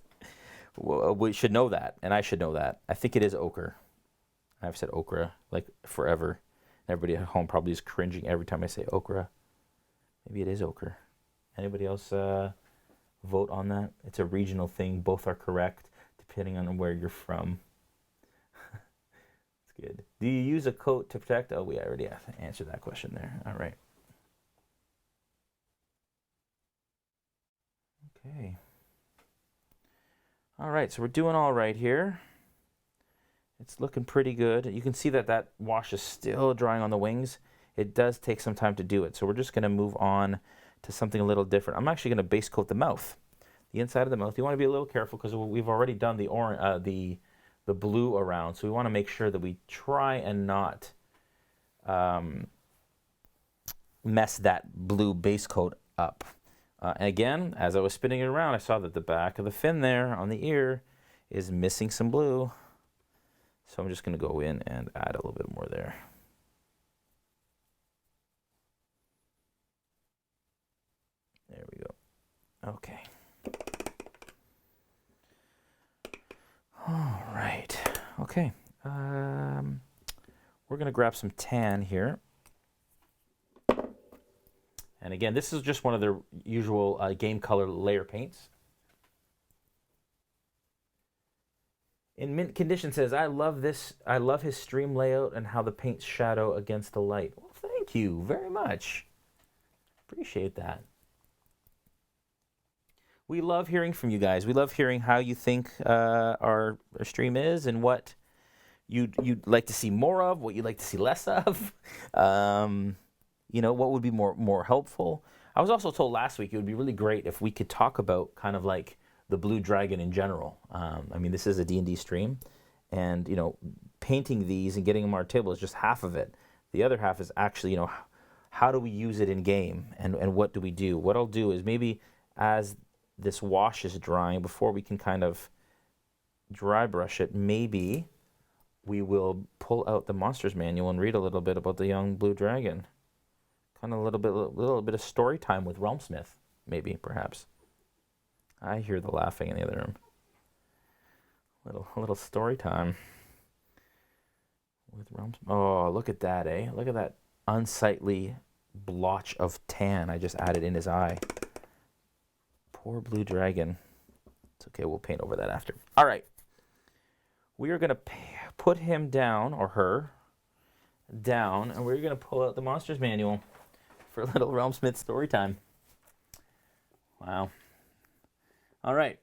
We should know that, and I should know that. I think it is ochre. I've said okra like forever. Everybody at home probably is cringing every time I say okra. Maybe it is ochre. Anybody else vote on that? It's a regional thing. Both are correct, depending on where you're from. It's good. Do you use a coat to protect? Oh, we already answered that question there. All right. Okay. All right, so we're doing all right here. It's looking pretty good. You can see that that wash is still drying on the wings. It does take some time to do it, so we're just going to move on to something a little different. I'm actually going to base coat the mouth, the inside of the mouth. You want to be a little careful because we've already done the orange, the blue around, so we want to make sure that we try and not mess that blue base coat up. Again, as I was spinning it around, I saw that the back of the fin there on the ear is missing some blue. So I'm just going to go in and add a little bit more there. There we go. Okay. All right. Okay. We're going to grab some tan here. And again, this is just one of their usual Game Color layer paints. In mint condition says, I love this. I love his stream layout and how the paints shadow against the light. Well, thank you very much. Appreciate that. We love hearing from you guys. We love hearing how you think our stream is and what you'd like to see more of, what you'd like to see less of. You know, what would be more helpful. I was also told last week it would be really great if we could talk about kind of like the blue dragon in general. I mean, this is a D&D stream, and, you know, painting these and getting them on our table is just half of it. The other half is actually, you know, how do we use it in game, and what do we do? What I'll do is maybe as this wash is drying, before we can kind of dry brush it, maybe we will pull out the Monsters Manual and read a little bit about the young blue dragon. Kind of a little bit of story time with RealmSmith, maybe, perhaps. I hear the laughing in the other room. A little story time with RealmSmith. Oh, look at that, eh? Look at that unsightly blotch of tan I just added in his eye. Poor blue dragon. It's okay, we'll paint over that after. All right. We are going to put him down, or her, down, and we're going to pull out the Monsters Manual for a little RealmSmith story time. Wow. All right.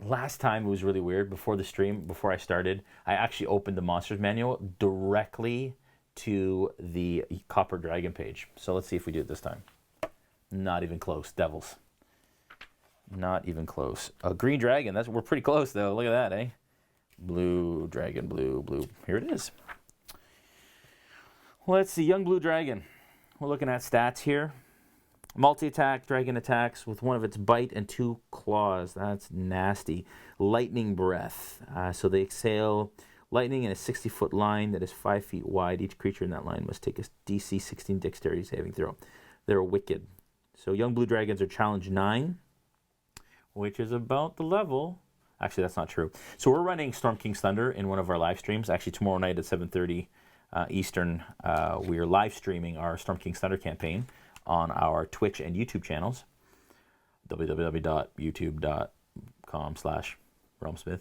Last time it was really weird. Before the stream, before I started, I actually opened the Monsters Manual directly to the Copper Dragon page. So let's see if we do it this time. Not even close, devils. Not even close. A green dragon. We're pretty close though. Look at that, eh? Blue dragon, blue, blue. Here it is. Let's see, young blue dragon. We're looking at stats here. Multi-attack, dragon attacks with one of its bite and 2 claws. That's nasty. Lightning breath. So they exhale lightning in a 60-foot line that is 5 feet wide. Each creature in that line must take a DC 16 dexterity saving throw. They're wicked. So young blue dragons are challenge 9, which is about the level. Actually, that's not true. So we're running Storm King's Thunder in one of our live streams. Actually, tomorrow night at 7:30 Eastern, we are live streaming our Storm King's Thunder campaign on our Twitch and YouTube channels, www.youtube.com/RealmSmith.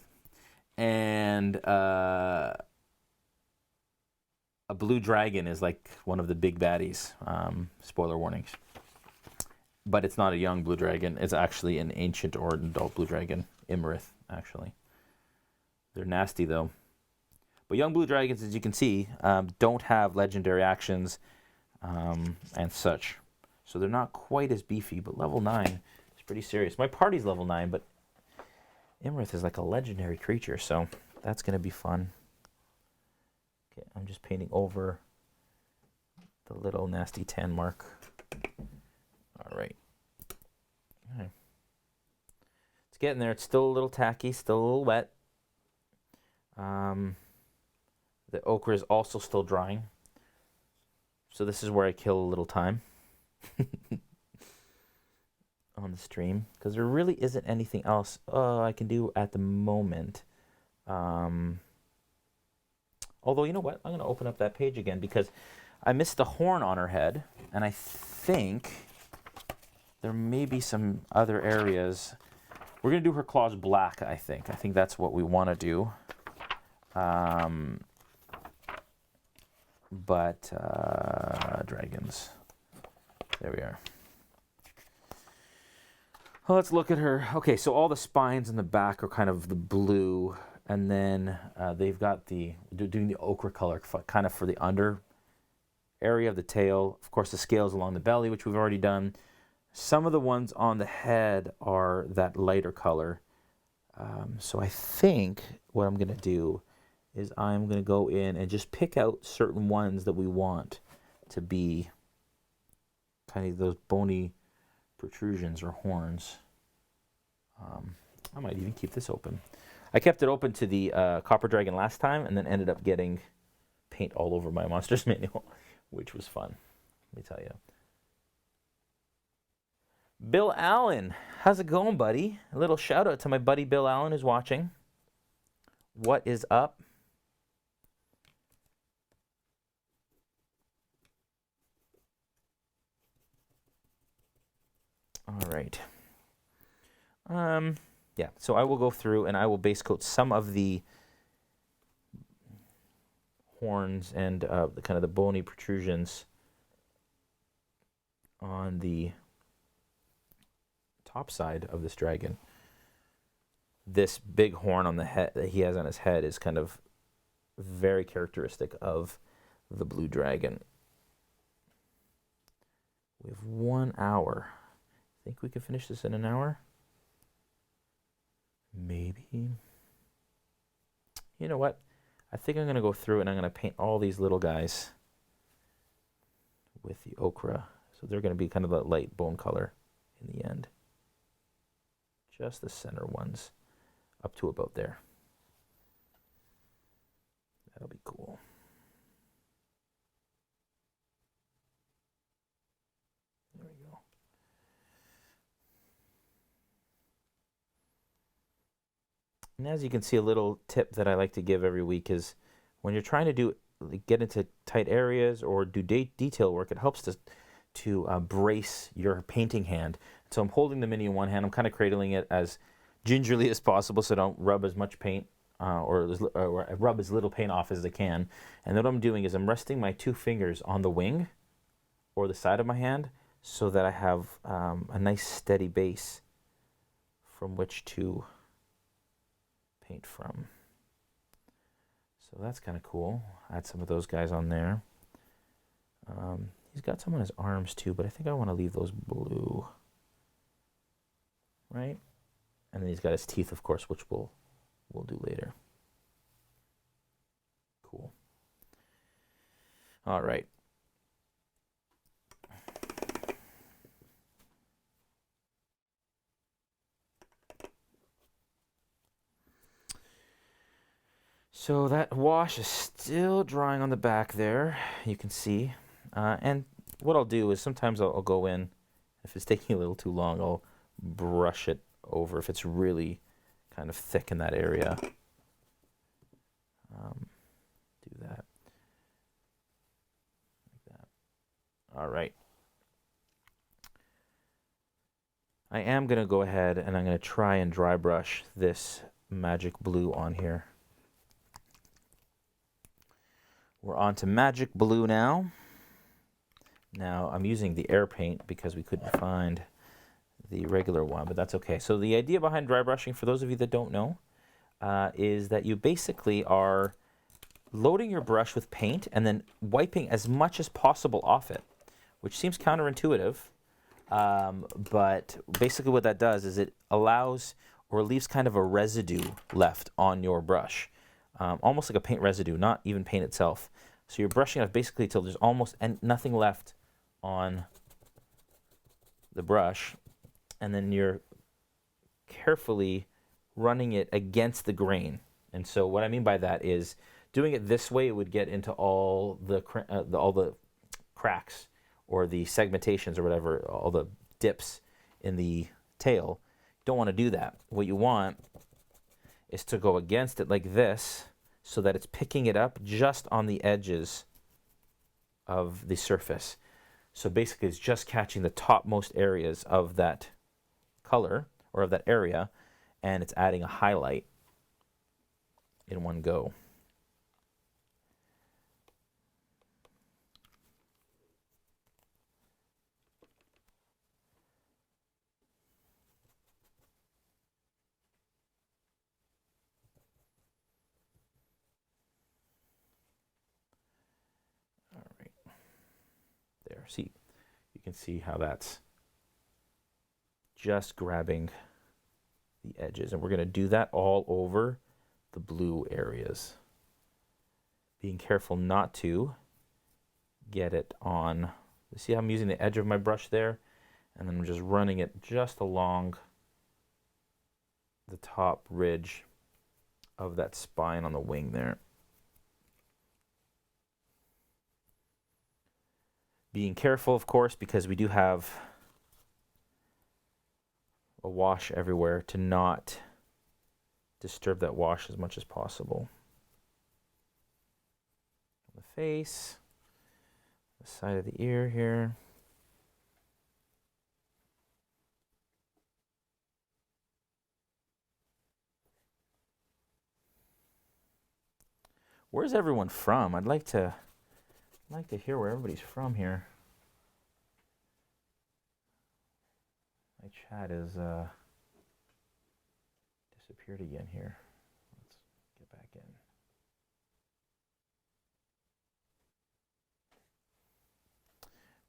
And a blue dragon is like one of the big baddies. Spoiler warnings. But it's not a young blue dragon. It's actually an ancient or an adult blue dragon, Imarith, actually. They're nasty, though. But young blue dragons, as you can see, don't have legendary actions and such. So they're not quite as beefy, but level 9 is pretty serious. My party's level 9, but Imrith is like a legendary creature, so that's going to be fun. Okay, I'm just painting over the little nasty tan mark. All right. It's getting there. It's still a little tacky, still a little wet. The ochre is also still drying. So this is where I kill a little time on the stream, because there really isn't anything else I can do at the moment. Although, you know what? I'm going to open up that page again because I missed the horn on her head, and I think there may be some other areas. We're going to do her claws black, I think. I think that's what we want to do. Dragons. There we are. Well, let's look at her. Okay, so all the spines in the back are kind of the blue, and then they've got doing the ochre color kind of for the under area of the tail. Of course, the scales along the belly, which we've already done. Some of the ones on the head are that lighter color. So I think what I'm going to do is I'm going to go in and just pick out certain ones that we want to be kind of those bony protrusions or horns. I might even keep this open. I kept it open to the Copper Dragon last time and then ended up getting paint all over my Monsters Manual, which was fun, let me tell you. Bill Allen, how's it going, buddy? A little shout out to my buddy Bill Allen who's watching. What is up? All right. Yeah, so I will go through and I will base coat some of the horns and the kind of the bony protrusions on the top side of this dragon. This big horn on the head that he has on his head is kind of very characteristic of the blue dragon. We have 1 hour. Think we can finish this in an hour? Maybe. You know what? I think I'm going to go through and I'm going to paint all these little guys with the ochre. So they're going to be kind of a light bone color in the end. Just the center ones up to about there. That'll be cool. There we go. And as you can see, a little tip that I like to give every week is when you're trying to get into tight areas or do detail work, it helps to brace your painting hand. So I'm holding the mini in one hand. I'm kind of cradling it as gingerly as possible so I don't rub as much paint or rub as little paint off as I can. And then what I'm doing is I'm resting my 2 fingers on the wing or the side of my hand so that I have a nice steady base from which to paint from. So that's kind of cool. Add some of those guys on there. He's got some on his arms too, but I think I want to leave those blue. Right? And then he's got his teeth, of course, which we'll do later. Cool. All right. So that wash is still drying on the back there, you can see. And what I'll do is sometimes I'll go in, if it's taking a little too long, I'll brush it over if it's really kind of thick in that area. Do that. Like that. All right. I am going to go ahead and I'm going to try and dry brush this magic blue on here. We're on to magic blue now. Now I'm using the air paint because we couldn't find the regular one, but that's okay. So the idea behind dry brushing, for those of you that don't know, is that you basically are loading your brush with paint and then wiping as much as possible off it, which seems counterintuitive, but basically what that does is it allows or leaves kind of a residue left on your brush, almost like a paint residue, not even paint itself. So you're brushing off basically till there's almost nothing left on the brush, and then you're carefully running it against the grain. And so what I mean by that is doing it this way, it would get into all the cracks or the segmentations or whatever, all the dips in the tail. You don't want to do that. What you want is to go against it like this so that it's picking it up just on the edges of the surface. So basically it's just catching the topmost areas of that color or of that area, and it's adding a highlight in one go. All right. There, see, you can see how that's just grabbing the edges, and we're going to do that all over the blue areas, being careful not to get it on. You see how I'm using the edge of my brush there, and then I'm just running it just along the top ridge of that spine on the wing there. Being careful, of course, because we do have a wash everywhere, to not disturb that wash as much as possible. The face, the side of the ear here. Where's everyone from? I'd like to hear where everybody's from here. My chat is disappeared again here. Let's get back in.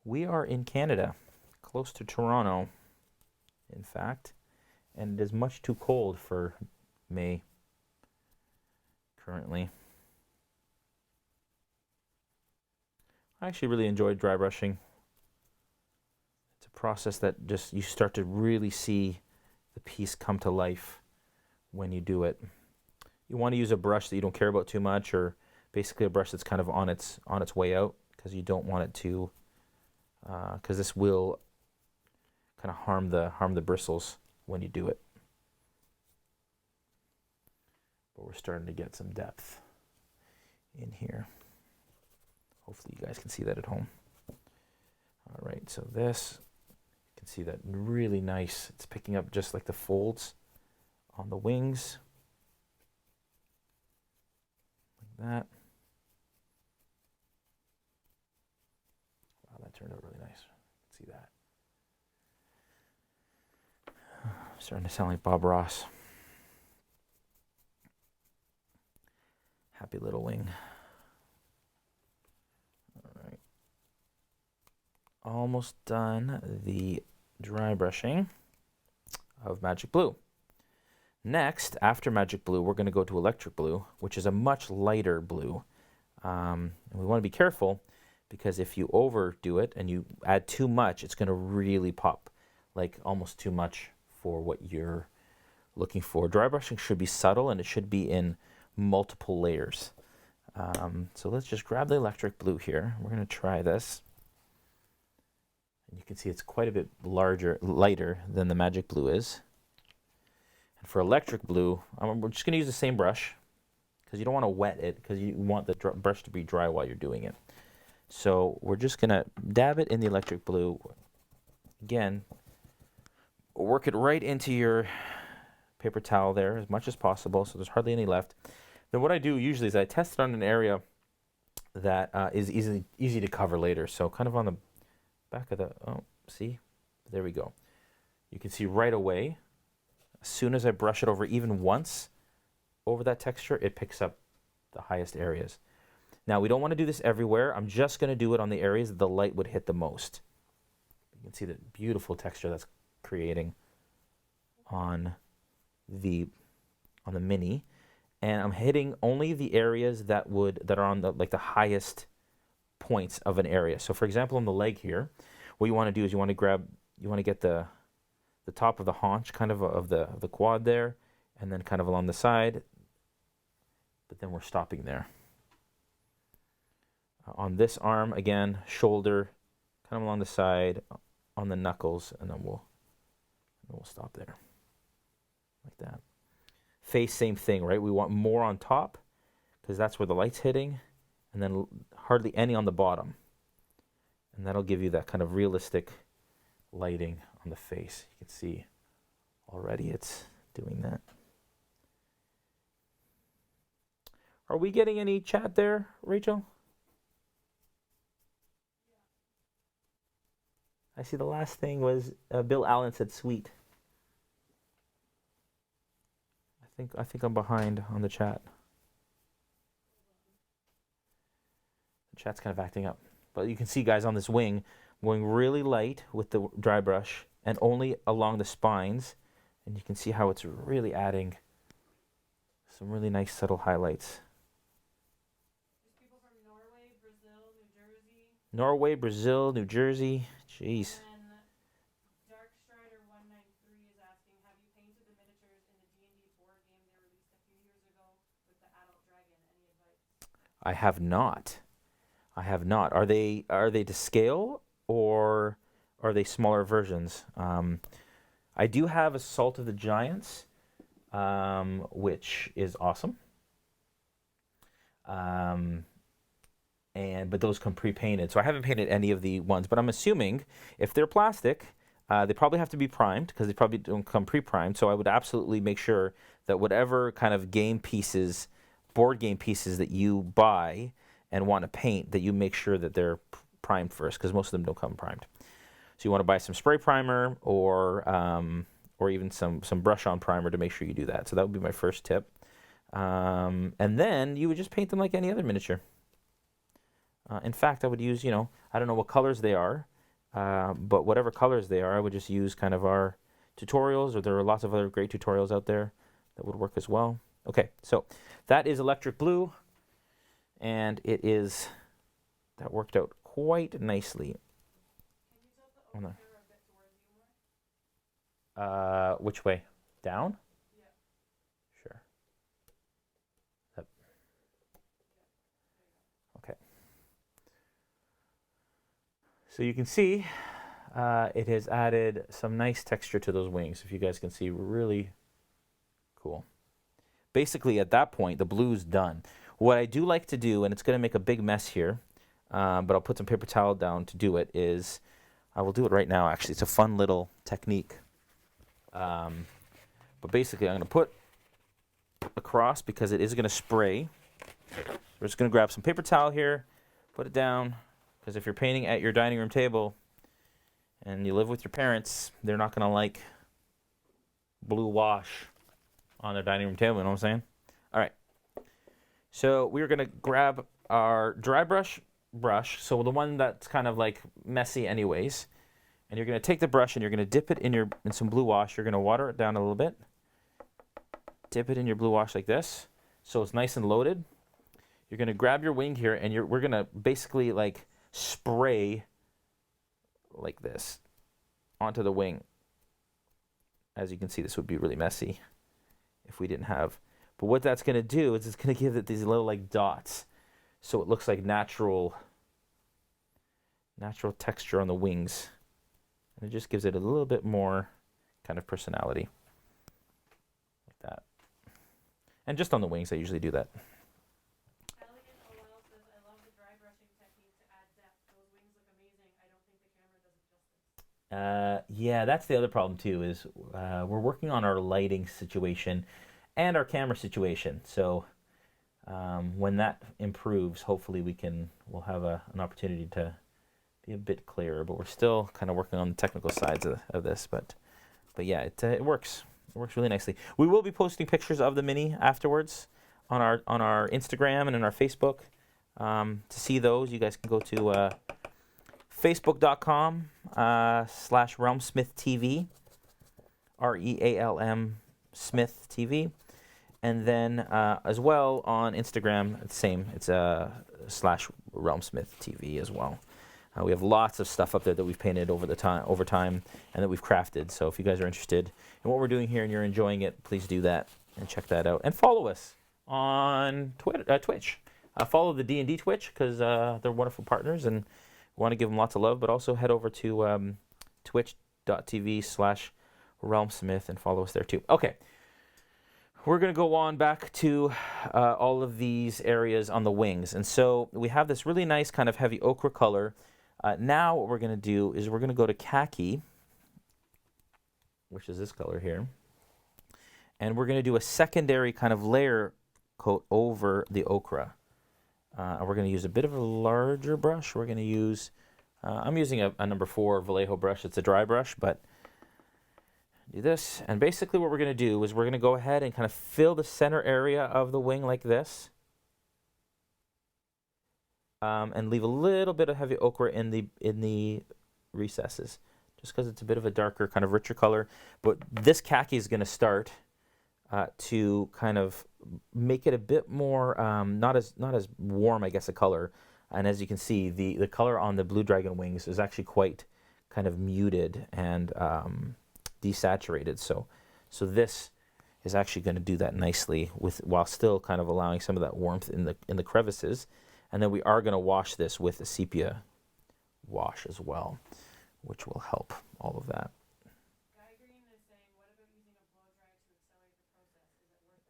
We are in Canada, close to Toronto, in fact, and it is much too cold for May currently. I actually really enjoyed dry brushing. It's a process that just you start to really see the piece come to life when you do it. You want to use a brush that you don't care about too much, or basically a brush that's kind of on its way out, because you don't want it to, because this will kind of harm the bristles when you do it. But we're starting to get some depth in here. Hopefully you guys can see that at home. All right, so this, you can see that really nice. It's picking up just like the folds on the wings. Like that. Wow, that turned out really nice. See that? I'm starting to sound like Bob Ross. Happy little wing. Almost done the dry brushing of Magic Blue. Next, after Magic Blue, we're going to go to Electric Blue, which is a much lighter blue. And we want to be careful, because if you overdo it and you add too much, it's going to really pop, like almost too much for what you're looking for. Dry brushing should be subtle, and it should be in multiple layers. So let's just grab the Electric Blue here. We're going to try this. And you can see it's quite a bit lighter than the Magic Blue is. And for Electric Blue, we're just going to use the same brush, because you don't want to wet it, because you want the brush to be dry while you're doing it. So we're just going to dab it in the Electric Blue. Again, work it right into your paper towel there as much as possible, so there's hardly any left. Then what I do usually is I test it on an area that is easy to cover later. So kind of on the back of the, see, there we go. You can see right away, as soon as I brush it over even once over that texture, it picks up the highest areas. Now, we don't want to do this everywhere. I'm just going to do it on the areas that the light would hit the most. You can see the beautiful texture that's creating on the mini. And I'm hitting only the areas that are on the like the highest points of an area. So for example, on the leg here, what you want to do is you want to get the top of the haunch kind of the quad there, and then kind of along the side, but then we're stopping there. On this arm, again, shoulder, kind of along the side, on the knuckles, and then we'll stop there, like that. Face, same thing, right? We want more on top, because that's where the light's hitting, and then hardly any on the bottom. And that'll give you that kind of realistic lighting on the face. You can see already it's doing that. Are we getting any chat there, Rachel? I see the last thing was Bill Allen said sweet. I think I'm behind on the chat. The chat's kind of acting up. But you can see, guys, on this wing, I'm going really light with the dry brush and only along the spines. And you can see how it's really adding some really nice subtle highlights. There's people from Norway, Brazil, New Jersey. Norway, Brazil, New Jersey. Jeez. I have not. Are they to scale, or are they smaller versions? I do have Assault of the Giants, which is awesome. But those come pre-painted, so I haven't painted any of the ones. But I'm assuming if they're plastic, they probably have to be primed, because they probably don't come pre-primed. So I would absolutely make sure that whatever kind of board game pieces that you buy and want to paint, that you make sure that they're primed first, because most of them don't come primed. So you want to buy some spray primer or even some brush-on primer to make sure you do that. So that would be my first tip. And then you would just paint them like any other miniature. In fact, I would use, I don't know what colors they are, but whatever colors they are, I would just use kind of our tutorials, or there are lots of other great tutorials out there that would work as well. Okay, so that is electric blue, and that worked out quite nicely. Can you tilt the over here a bit towards you more? Which way? Down? Yeah. Sure. Yep. Okay. So you can see it has added some nice texture to those wings. If you guys can see, really cool. Basically, at that point, the blue's done. What I do like to do, and it's going to make a big mess here, but I'll put some paper towel down to do it, is I will do it right now, actually. It's a fun little technique. But basically, I'm going to put across, because it is going to spray. We're just going to grab some paper towel here, put it down, because if you're painting at your dining room table and you live with your parents, they're not going to like blue wash on their dining room table, you know what I'm saying? All right. So we're going to grab our dry brush, so the one that's kind of like messy anyways, and you're going to take the brush and you're going to dip it in some blue wash. You're going to water it down a little bit. Dip it in your blue wash like this, so it's nice and loaded. You're going to grab your wing here, and we're going to basically like spray like this onto the wing. As you can see, this would be really messy if we didn't have. But what that's going to do is it's going to give it these little like dots, so it looks like natural texture on the wings, and it just gives it a little bit more kind of personality, like that. And just on the wings, I usually do that. Elegant OL says, I love the dry brushing technique to add depth. Those wings look amazing. I don't think the camera does it justice. Yeah, that's the other problem too, is we're working on our lighting situation and our camera situation. So when that improves, hopefully we'll have an opportunity to be a bit clearer. But we're still kind of working on the technical sides of this. But yeah, it works. It works really nicely. We will be posting pictures of the Mini afterwards on our Instagram and in our Facebook. To see those, you guys can go to facebook.com / RealmSmith TV, RealM Smith TV. And then as well on Instagram, it's the same. It's / RealmSmith TV as well. We have lots of stuff up there that we've painted over time and that we've crafted. So if you guys are interested in what we're doing here and you're enjoying it, please do that and check that out. And follow us on Twitch. Follow the D&D Twitch because they're wonderful partners and we want to give them lots of love. But also head over to twitch.tv / RealmSmith and follow us there too. Okay. We're going to go on back to all of these areas on the wings. And so we have this really nice kind of heavy ochre color. Now what we're going to do is we're going to go to khaki, which is this color here. And we're going to do a secondary kind of layer coat over the ochre. And we're going to use a bit of a larger brush. We're going to use, I'm using a number 4 Vallejo brush. It's a dry brush, but do this. And basically what we're going to do is we're going to go ahead and kind of fill the center area of the wing like this. And leave a little bit of heavy ochre in the recesses, just because it's a bit of a darker, kind of richer color. But this khaki is going to start to kind of make it a bit more, not as warm, I guess, a color. And as you can see, the color on the blue dragon wings is actually quite kind of muted and desaturated. So this is actually going to do that nicely while still kind of allowing some of that warmth in the crevices. And then we are going to wash this with a sepia wash as well, which will help all of that. Guy Green is saying, what about using a blow dry to accelerate the process? Is it worth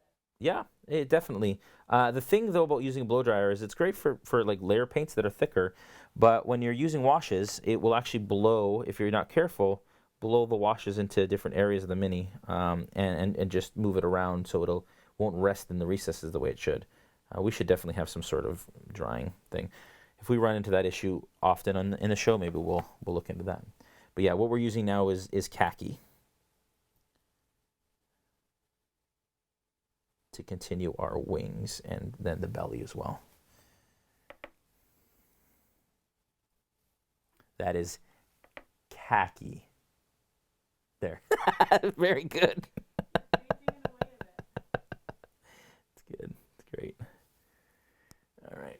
it? Yeah, definitely. The thing though about using a blow dryer is it's great for like layer paints that are thicker, but when you're using washes, it will actually blow, if you're not careful, blow the washes into different areas of the mini and just move it around so won't rest in the recesses the way it should. We should definitely have some sort of drying thing. If we run into that issue often in the show, maybe we'll look into that. But yeah, what we're using now is khaki to continue our wings and then the belly as well. That is khaki. There. Very good. It's good. It's great. All right.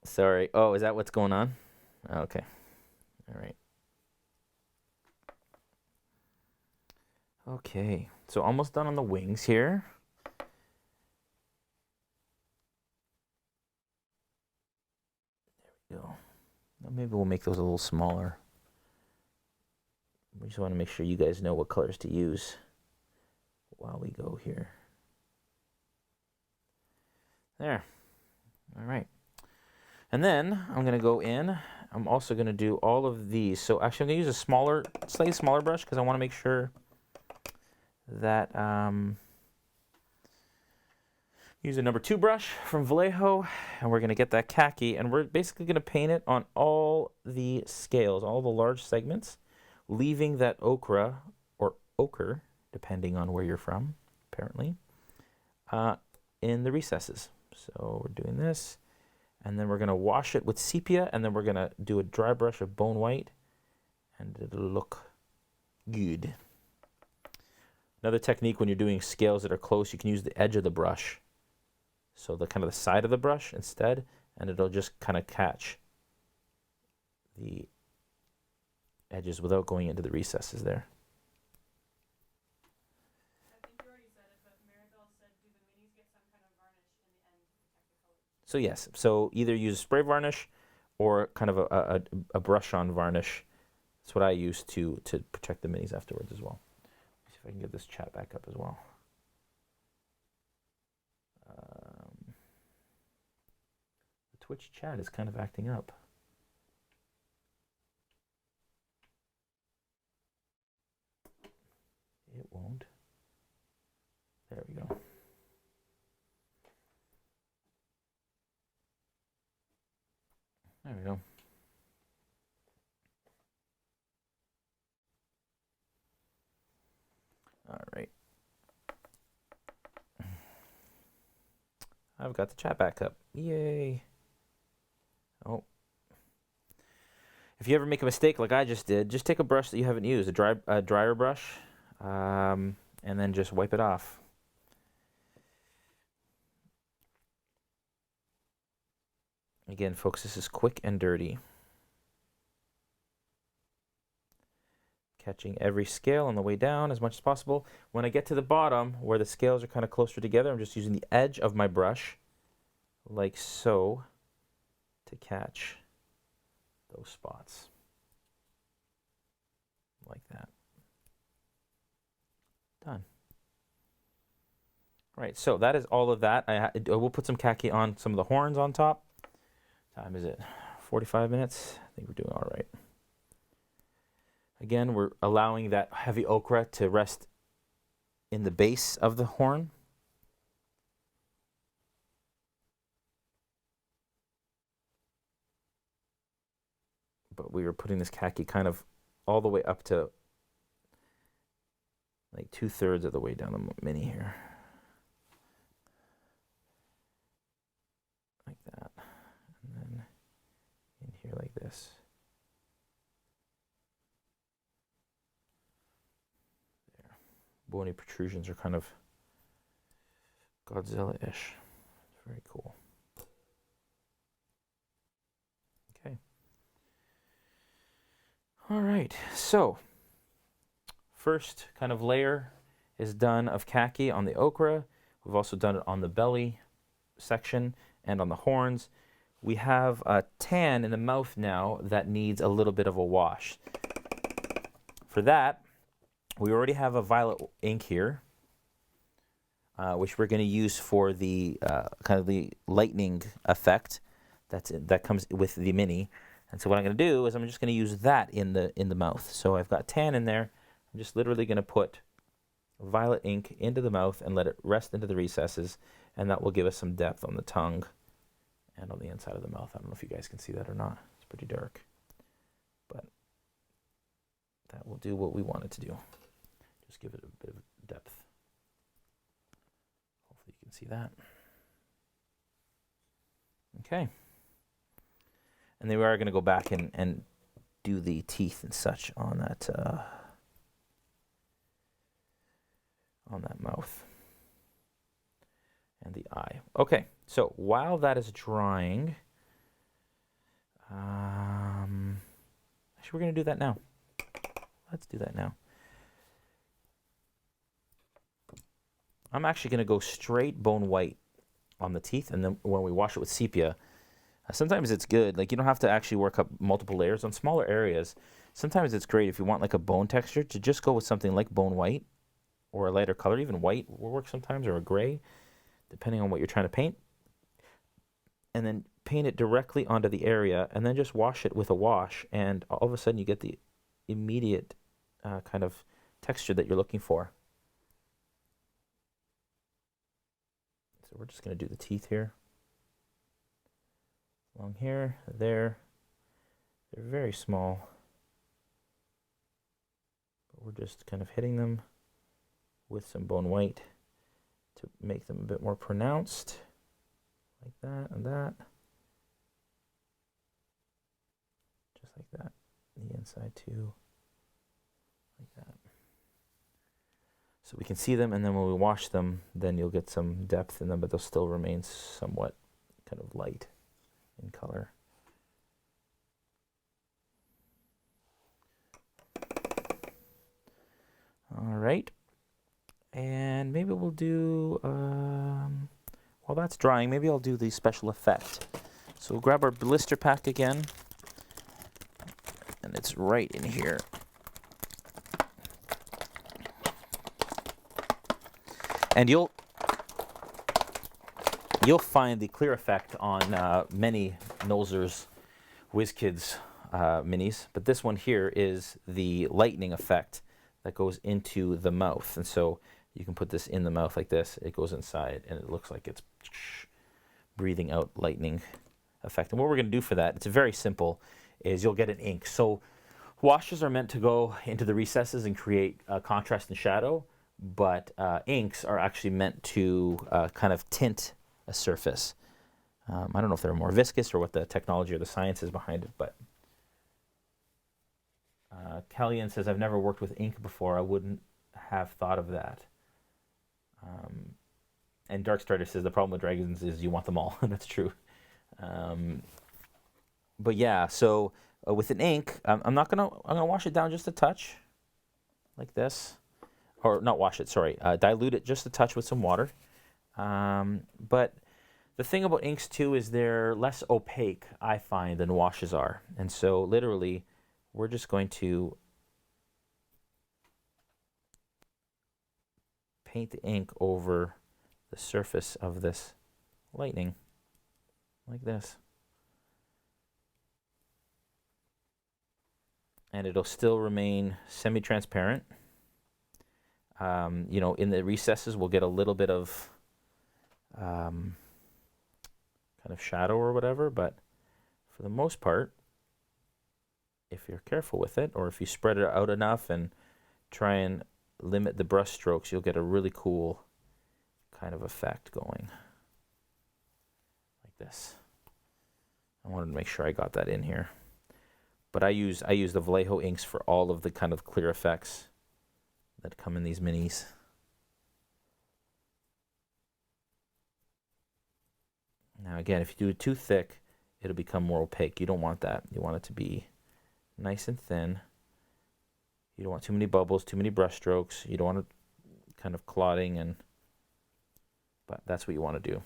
Sorry. Oh, is that what's going on? Okay. All right. Okay. So almost done on the wings here. There we go. Now maybe we'll make those a little smaller. We just want to make sure you guys know what colors to use while we go here. There. All right. And then I'm going to go in. I'm also going to do all of these. So actually I'm going to use a slightly smaller brush because I want to make sure that use a number 2 brush from Vallejo, and we're going to get that khaki, and we're basically going to paint it on all the scales, all the large segments, leaving that ochre, or ochre, depending on where you're from, apparently, in the recesses. So we're doing this, and then we're going to wash it with sepia, and then we're going to do a dry brush of bone white, and it'll look good. Another technique when you're doing scales that are close, you can use the edge of the brush, so the kind of the side of the brush instead, and it'll just kind of catch the edges without going into the recesses there. I think you already said it, but Maribel said, do the minis get some kind of varnish in the end to protect the color? So yes, so either use spray varnish or kind of a brush-on varnish. That's what I use to protect the minis afterwards as well. Let's see if I can get this chat back up as well. The Twitch chat is kind of acting up. It won't. There we go. There we go. All right. I've got the chat back up. Yay. Oh. If you ever make a mistake like I just did, just take a brush that you haven't used, a dryer brush, and then just wipe it off. Again, folks, this is quick and dirty. Catching every scale on the way down as much as possible. When I get to the bottom, where the scales are kind of closer together, I'm just using the edge of my brush, like so, to catch those spots. Like that. Done. Right, so that is all of that. I will put some khaki on some of the horns on top. Time is it? 45 minutes? I think we're doing all right. Again, we're allowing that heavy ochre to rest in the base of the horn. But we were putting this khaki kind of all the way up to like 2/3 of the way down the mini here. Like that. And then in here like this. There. Bony protrusions are kind of Godzilla-ish. Very cool. Okay. All right, so first kind of layer is done of khaki on the ochre. We've also done it on the belly section and on the horns. We have a tan in the mouth now that needs a little bit of a wash. For that, we already have a violet ink here, which we're going to use for the kind of the lightning effect that comes with the mini. And so what I'm going to do is I'm just going to use that in the mouth. So I've got tan in there. I'm just literally going to put violet ink into the mouth and let it rest into the recesses, and that will give us some depth on the tongue and on the inside of the mouth. I don't know if you guys can see that or not. It's pretty dark, but that will do what we want it to do. Just give it a bit of depth. Hopefully you can see that. Okay. And then we are going to go back and do the teeth and such on that mouth and the eye. Okay, so while that is drying, actually we're going to do that now. Let's do that now. I'm actually going to go straight bone white on the teeth, and then when we wash it with sepia, sometimes it's good. Like, you don't have to actually work up multiple layers on smaller areas. Sometimes it's great if you want like a bone texture to just go with something like bone white or a lighter color. Even white will work sometimes, or a gray, depending on what you're trying to paint. And then paint it directly onto the area, and then just wash it with a wash, and all of a sudden you get the immediate kind of texture that you're looking for. So we're just going to do the teeth here. Along here, there. They're very small, but we're just kind of hitting them with some bone white to make them a bit more pronounced, like that and that. Just like that. The inside too, like that. So we can see them, and then when we wash them, then you'll get some depth in them, but they'll still remain somewhat kind of light in color. All right, and maybe we'll do, while that's drying, maybe I'll do the special effect. So we'll grab our blister pack again, and it's right in here. And you'll find the clear effect on many Nolzur's WizKids minis, but this one here is the lightning effect that goes into the mouth. And so you can put this in the mouth like this, it goes inside, and it looks like it's breathing out lightning effect. And what we're going to do for that, it's very simple, is you'll get an ink. So washes are meant to go into the recesses and create contrast and shadow, but inks are actually meant to kind of tint a surface. I don't know if they're more viscous or what the technology or the science is behind it, but Kellyanne says, I've never worked with ink before. I wouldn't have thought of that. And Darkstarter says the problem with dragons is you want them all. That's true. But yeah, so with an ink, I'm gonna wash it down just a touch, like this, or not wash it. Sorry, dilute it just a touch with some water. But the thing about inks too is they're less opaque, I find, than washes are, and so literally, we're just going to paint the ink over the surface of this lightning, like this. And it'll still remain semi-transparent. You know, in the recesses, we'll get a little bit of kind of shadow or whatever, but for the most part, if you're careful with it, or if you spread it out enough and try and limit the brush strokes, you'll get a really cool kind of effect going, like this. I wanted to make sure I got that in here. But I use the Vallejo inks for all of the kind of clear effects that come in these minis. Now again, if you do it too thick, it'll become more opaque. You don't want that. You want it to be nice and thin. You don't want too many bubbles, too many brush strokes. You don't want it kind of clotting, but that's what you want to do.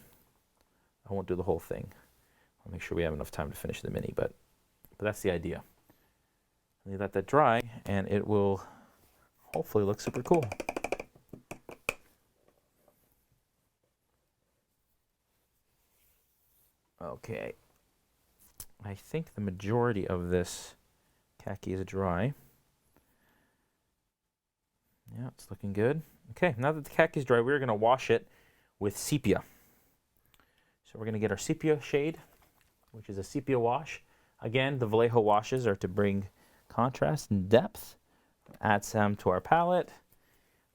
I won't do the whole thing. I'll make sure we have enough time to finish the mini, but that's the idea. You let that dry, and it will hopefully look super cool. Okay. I think the majority of this khaki is dry. Yeah, it's looking good. Okay, now that the khaki is dry, we're going to wash it with sepia. So we're going to get our sepia shade, which is a sepia wash. Again, the Vallejo washes are to bring contrast and depth. Add some to our palette.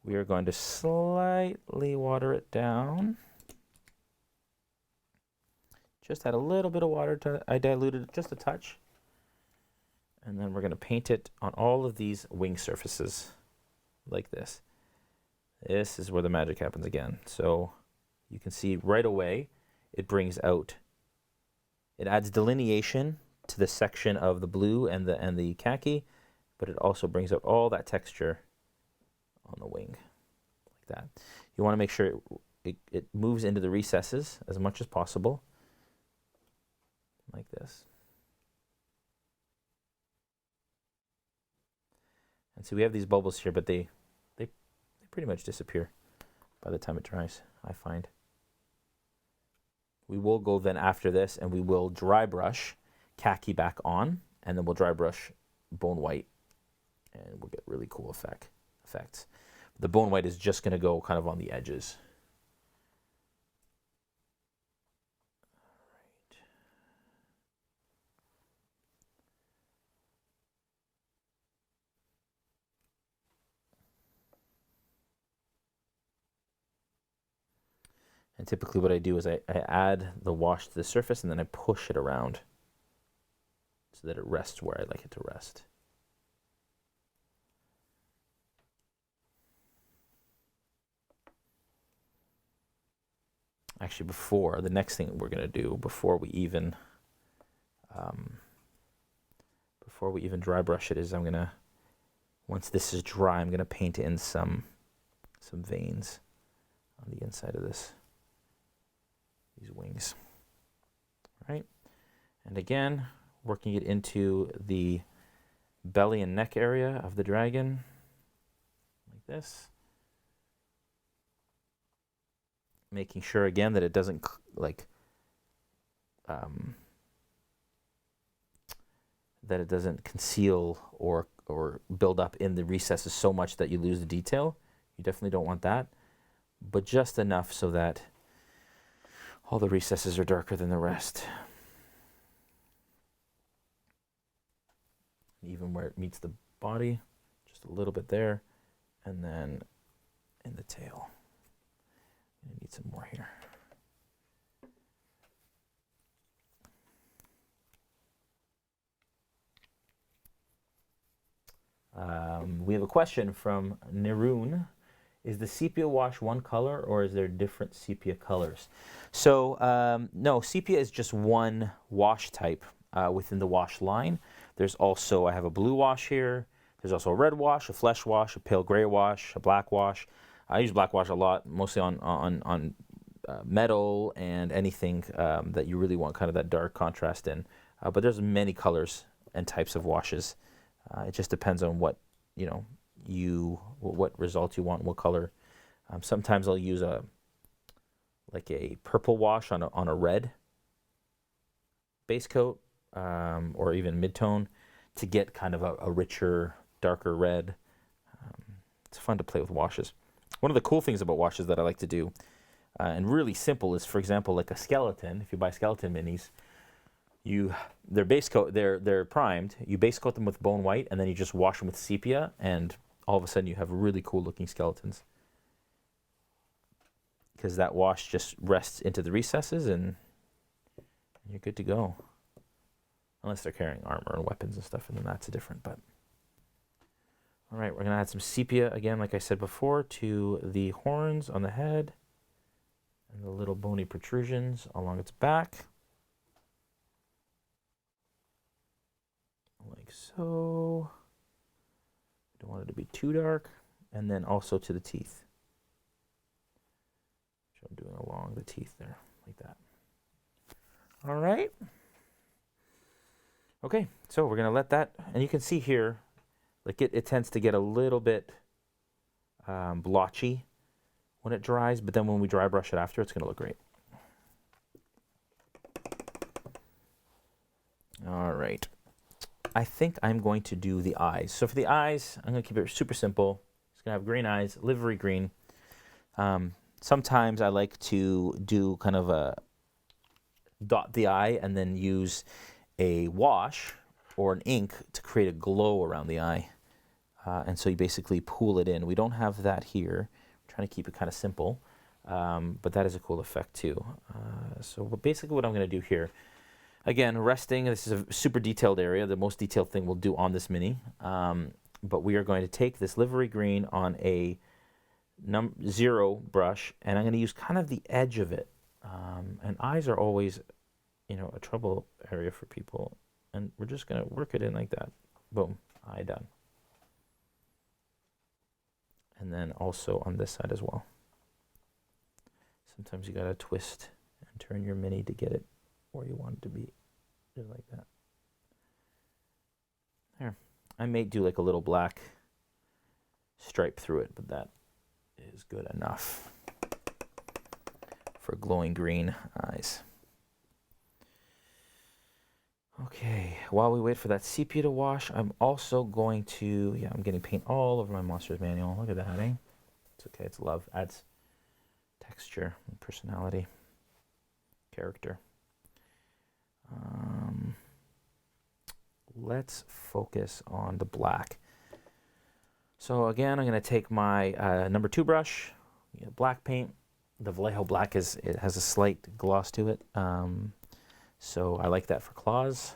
We are going to slightly water it down. Just add a little bit of water I diluted it just a touch. And then we're going to paint it on all of these wing surfaces like this. This is where the magic happens again. So you can see right away it brings out, it adds delineation to the section of the blue and the khaki, but it also brings out all that texture on the wing like that. You want to make sure it moves into the recesses as much as possible, like this. And so we have these bubbles here, but they pretty much disappear by the time it dries, I find. We will go then after this and we will dry brush khaki back on, and then we'll dry brush bone white, and we'll get really cool effects. The bone white is just going to go kind of on the edges. And typically what I do is I add the wash to the surface and then I push it around so that it rests where I like it to rest. Actually, the next thing we're going to do before we even dry brush it is once this is dry, I'm going to paint in some veins on the inside of these wings. All right, and again, working it into the belly and neck area of the dragon, like this. Making sure again that it doesn't that it doesn't conceal or build up in the recesses so much that you lose the detail. You definitely don't want that, but just enough so that all the recesses are darker than the rest. Even where it meets the body, just a little bit there, and then in the tail. I need some more here. We have a question from Neroon. Is the sepia wash one color, or is there different sepia colors? So no, sepia is just one wash type within the wash line. There's also, I have a blue wash here. There's also a red wash, a flesh wash, a pale gray wash, a black wash. I use black wash a lot, mostly on metal and anything that you really want kind of that dark contrast in. But there's many colors and types of washes. It just depends on what, you know, what result you want, what color. Sometimes I'll use a purple wash on a red base coat, or even mid-tone to get kind of a richer, darker red. It's fun to play with washes. One of the cool things about washes that I like to do, and really simple, is, for example, like a skeleton. If you buy skeleton minis, they're base coat, they're primed. You base coat them with bone white, and then you just wash them with sepia, and all of a sudden you have really cool looking skeletons. Because that wash just rests into the recesses, and you're good to go. Unless they're carrying armor and weapons and stuff, and then that's different. But all right, we're gonna add some sepia again, like I said before, to the horns on the head and the little bony protrusions along its back, like so. Don't want it to be too dark, and then also to the teeth. So I'm doing along the teeth there, like that. All right. Okay, so we're gonna let that, and you can see here, like it tends to get a little bit blotchy when it dries, but then when we dry brush it after, it's gonna look great. All right. I think I'm going to do the eyes. So for the eyes, I'm going to keep it super simple. It's going to have green eyes, livery green. Sometimes I like to do kind of a dot the eye and then use a wash or an ink to create a glow around the eye. And so you basically pool it in. We don't have that here. I'm trying to keep it kind of simple, but that is a cool effect too. So basically what I'm going to do here, again, resting, this is a super detailed area, the most detailed thing we'll do on this mini. But we are going to take this livery green on a 0 brush, and I'm going to use kind of the edge of it. And eyes are always, you know, a trouble area for people. And we're just going to work it in like that. Boom, eye done. And then also on this side as well. Sometimes you got to twist and turn your mini to get it where you want it to be, just like that. There. I may do like a little black stripe through it, but that is good enough for glowing green eyes. Okay, while we wait for that sepia to wash, I'm also going to, I'm getting paint all over my Monsters Manual. Look at that, eh? It's okay, it's love. Adds texture, and personality, character. Let's focus on the black. So again, I'm going to take my number 2 brush, black paint. The Vallejo black it has a slight gloss to it, so I like that for claws.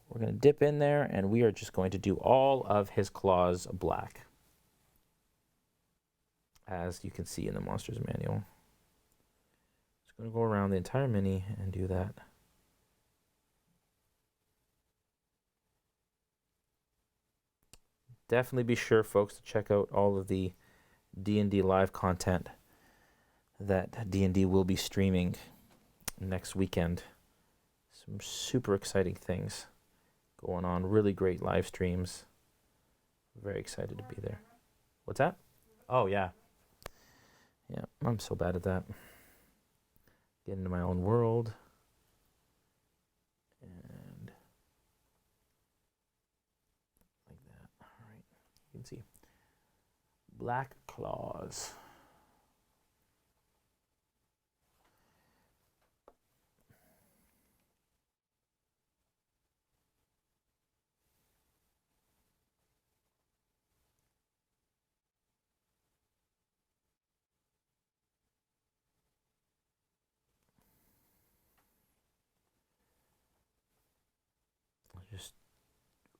We're going to dip in there, and we are just going to do all of his claws black, as you can see in the Monsters Manual. Just going to go around the entire mini and do that. Definitely be sure, folks, to check out all of the D&D live content that D&D will be streaming next weekend. Some super exciting things going on. Really great live streams. Very excited to be there. What's that? Oh, yeah. Yeah, I'm so bad at that. Get into my own world. And like that. All right. You can see. Black claws. Just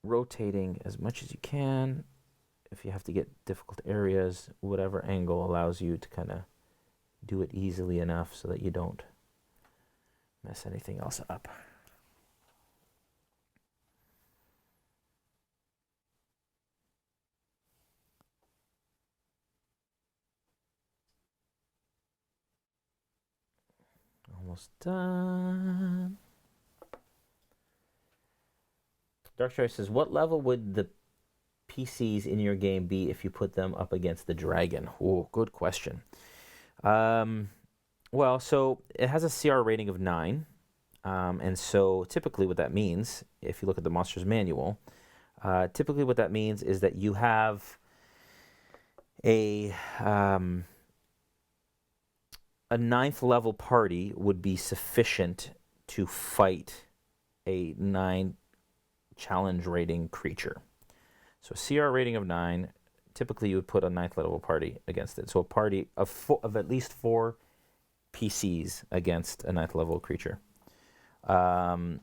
rotating as much as you can if you have to get difficult areas, whatever angle allows you to kind of do it easily enough so that you don't mess anything else up. Almost done. Dark Stripe says, what level would the PCs in your game be if you put them up against the dragon? Oh, good question. Well, so it has a CR rating of 9. And so typically what that means, if you look at the Monsters Manual, typically what that means is that you have a 9th level party would be sufficient to fight a 9 challenge rating creature. So CR rating of 9, typically you would put a 9th level party against it. So a party of at least 4 PCs against a 9th level creature. That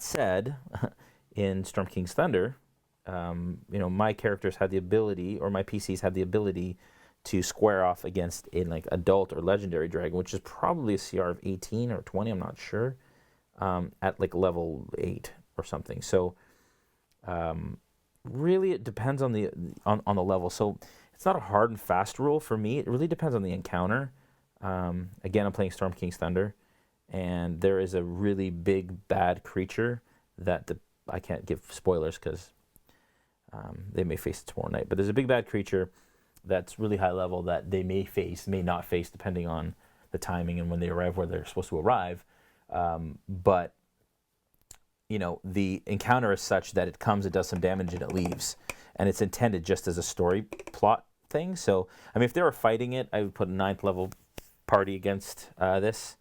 said, in Storm King's Thunder, my characters had the ability, or my PCs had the ability, to square off against a adult or legendary dragon, which is probably a CR of 18 or 20, I'm not sure, at level 8 or something. So really it depends on the level. So it's not a hard and fast rule for me. It really depends on the encounter. Again, I'm playing Storm King's Thunder, and there is a really big bad creature that I can't give spoilers because they may face it tomorrow night. But there's a big bad creature that's really high level that they may not face, depending on the timing and when they arrive, where they're supposed to arrive. But the encounter is such that it comes, it does some damage, and it leaves. And it's intended just as a story plot thing. So, I mean, if they were fighting it, I would put a 9th level party against this,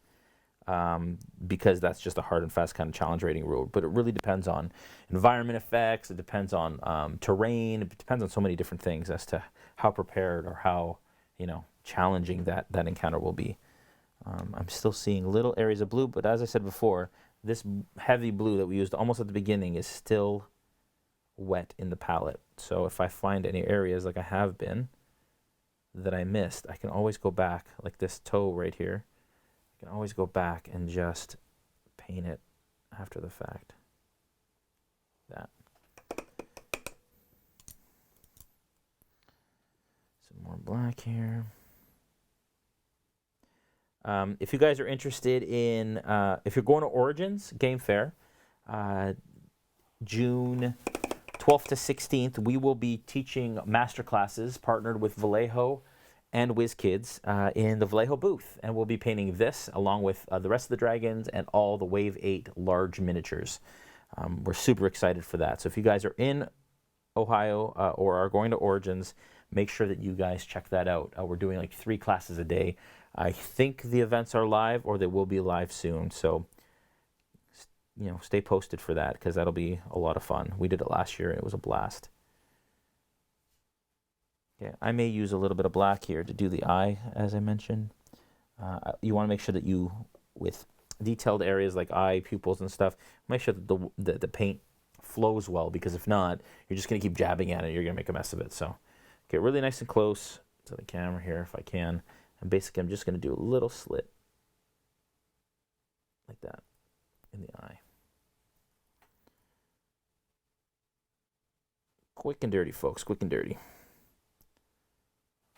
because that's just a hard and fast kind of challenge rating rule. But it really depends on environment effects. It depends on terrain. It depends on so many different things as to how prepared or how challenging that encounter will be. I'm still seeing little areas of blue, but as I said before, this heavy blue that we used almost at the beginning is still wet in the palette. So if I find any areas, like I have been, that I missed, I can always go back, like this toe right here. I can always go back and just paint it after the fact. That. Some more black here. If you guys are interested in, if you're going to Origins Game Fair, June 12th to 16th, we will be teaching masterclasses partnered with Vallejo and WizKids in the Vallejo booth. And we'll be painting this along with the rest of the dragons and all the Wave 8 large miniatures. We're super excited for that. So if you guys are in Ohio or are going to Origins, make sure that you guys check that out. We're doing 3 classes a day. I think the events are live, or they will be live soon. So, stay posted for that, because that'll be a lot of fun. We did it last year, and it was a blast. Okay, I may use a little bit of black here to do the eye, as I mentioned. You want to make sure that you, with detailed areas like eye, pupils, and stuff, make sure that the paint flows well, because if not, you're just going to keep jabbing at it. You're going to make a mess of it. So, get really nice and close to the camera here if I can. And basically, I'm just going to do a little slit like that in the eye. Quick and dirty, folks. Quick and dirty.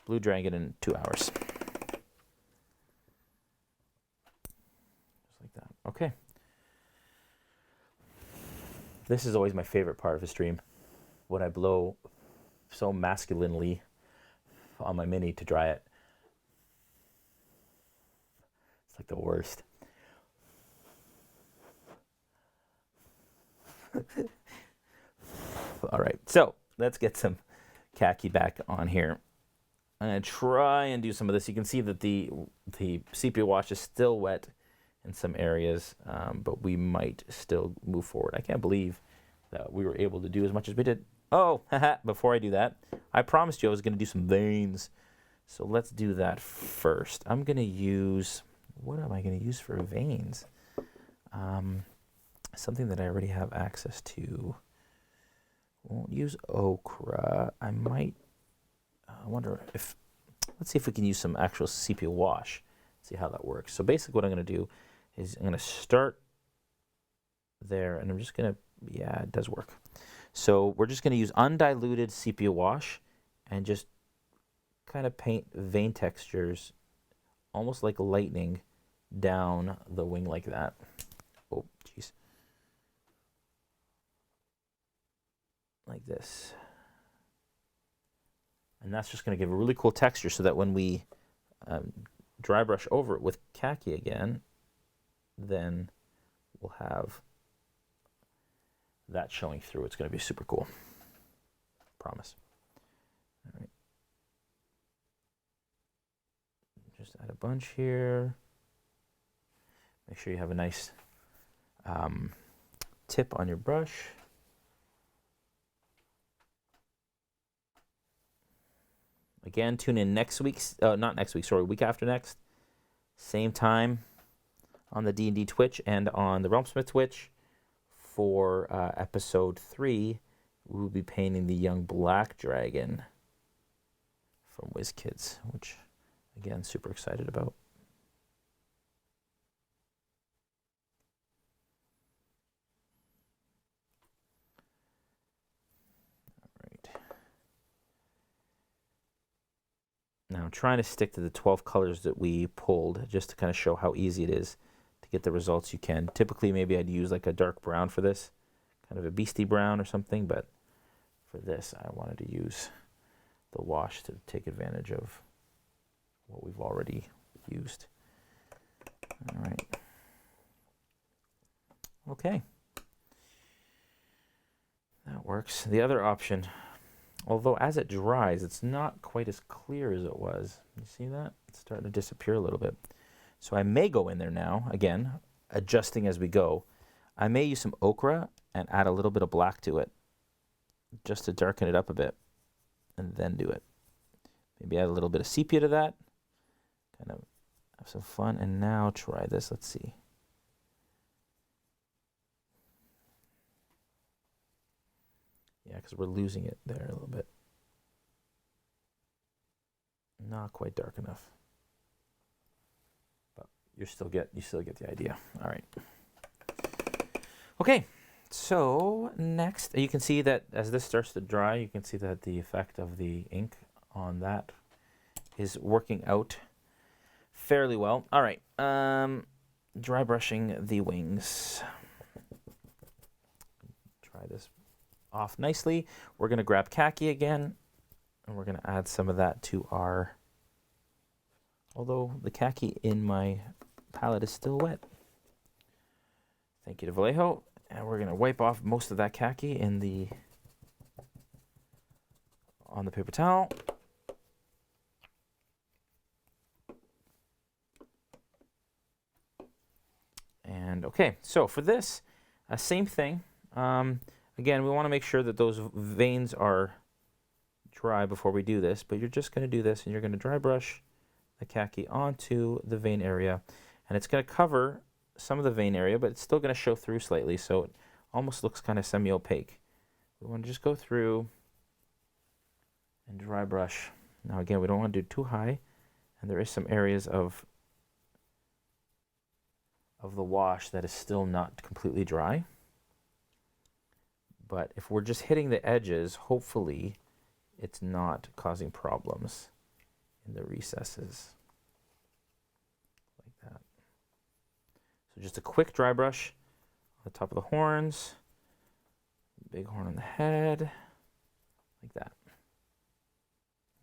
Blue dragon in 2 hours. Just like that. Okay. This is always my favorite part of a stream, when I blow so masculinely on my mini to dry it. It's like the worst. All right, so let's get some khaki back on here. I'm going to try and do some of this. You can see that the sepia wash is still wet in some areas, but we might still move forward. I can't believe that we were able to do as much as we did. Oh, before I do that, I promised you I was going to do some veins. So let's do that first. I'm going to use, what am I going to use for veins? Something that I already have access to Won't use ochre. I might, I wonder if, let's see if we can use some actual sepia wash. See how that works. So basically what I'm going to do is I'm going to start there, and I'm just going to, yeah, it does work. So we're just going to use undiluted sepia wash and just kind of paint vein textures, almost like lightning, down the wing like that. Oh, jeez. Like this. And that's just going to give a really cool texture so that when we dry brush over it with khaki again, then we'll have that showing through. It's going to be super cool. Promise. All right. Just add a bunch here. Make sure you have a nice tip on your brush. Again, tune in next week's, not next week, sorry, week after next. Same time on the D&D Twitch and on the RealmSmith Twitch for episode 3. We will be painting the young black dragon from WizKids, which, again, super excited about. Now I'm trying to stick to the 12 colors that we pulled just to kind of show how easy it is to get the results you can. Typically maybe I'd use like a dark brown for this, kind of a beastie brown or something, but for this I wanted to use the wash to take advantage of what we've already used. All right. Okay. That works. The other option, although as it dries, it's not quite as clear as it was. You see that? It's starting to disappear a little bit. So I may go in there now, again, adjusting as we go. I may use some ochre and add a little bit of black to it, just to darken it up a bit, and then do it. Maybe add a little bit of sepia to that, kind of have some fun. And now try this. Let's see. Yeah, because we're losing it there a little bit. Not quite dark enough. But you still get the idea. All right. Okay. So next, you can see that as this starts to dry, you can see that the effect of the ink on that is working out fairly well. All right. Dry brushing the wings. Try this off nicely. We're going to grab khaki again, and we're going to add some of that to our, although the khaki in my palette is still wet. Thank you to Vallejo. And we're going to wipe off most of that khaki in on the paper towel. And okay, so for this, same thing. Again, we want to make sure that those veins are dry before we do this, but you're just going to do this and you're going to dry brush the khaki onto the vein area, and it's going to cover some of the vein area, but it's still going to show through slightly, so it almost looks kind of semi-opaque. We want to just go through and dry brush. Now again, we don't want to do too high, and there is some areas of the wash that is still not completely dry. But if we're just hitting the edges, hopefully it's not causing problems in the recesses. Like that. So just a quick dry brush on the top of the horns, big horn on the head, like that.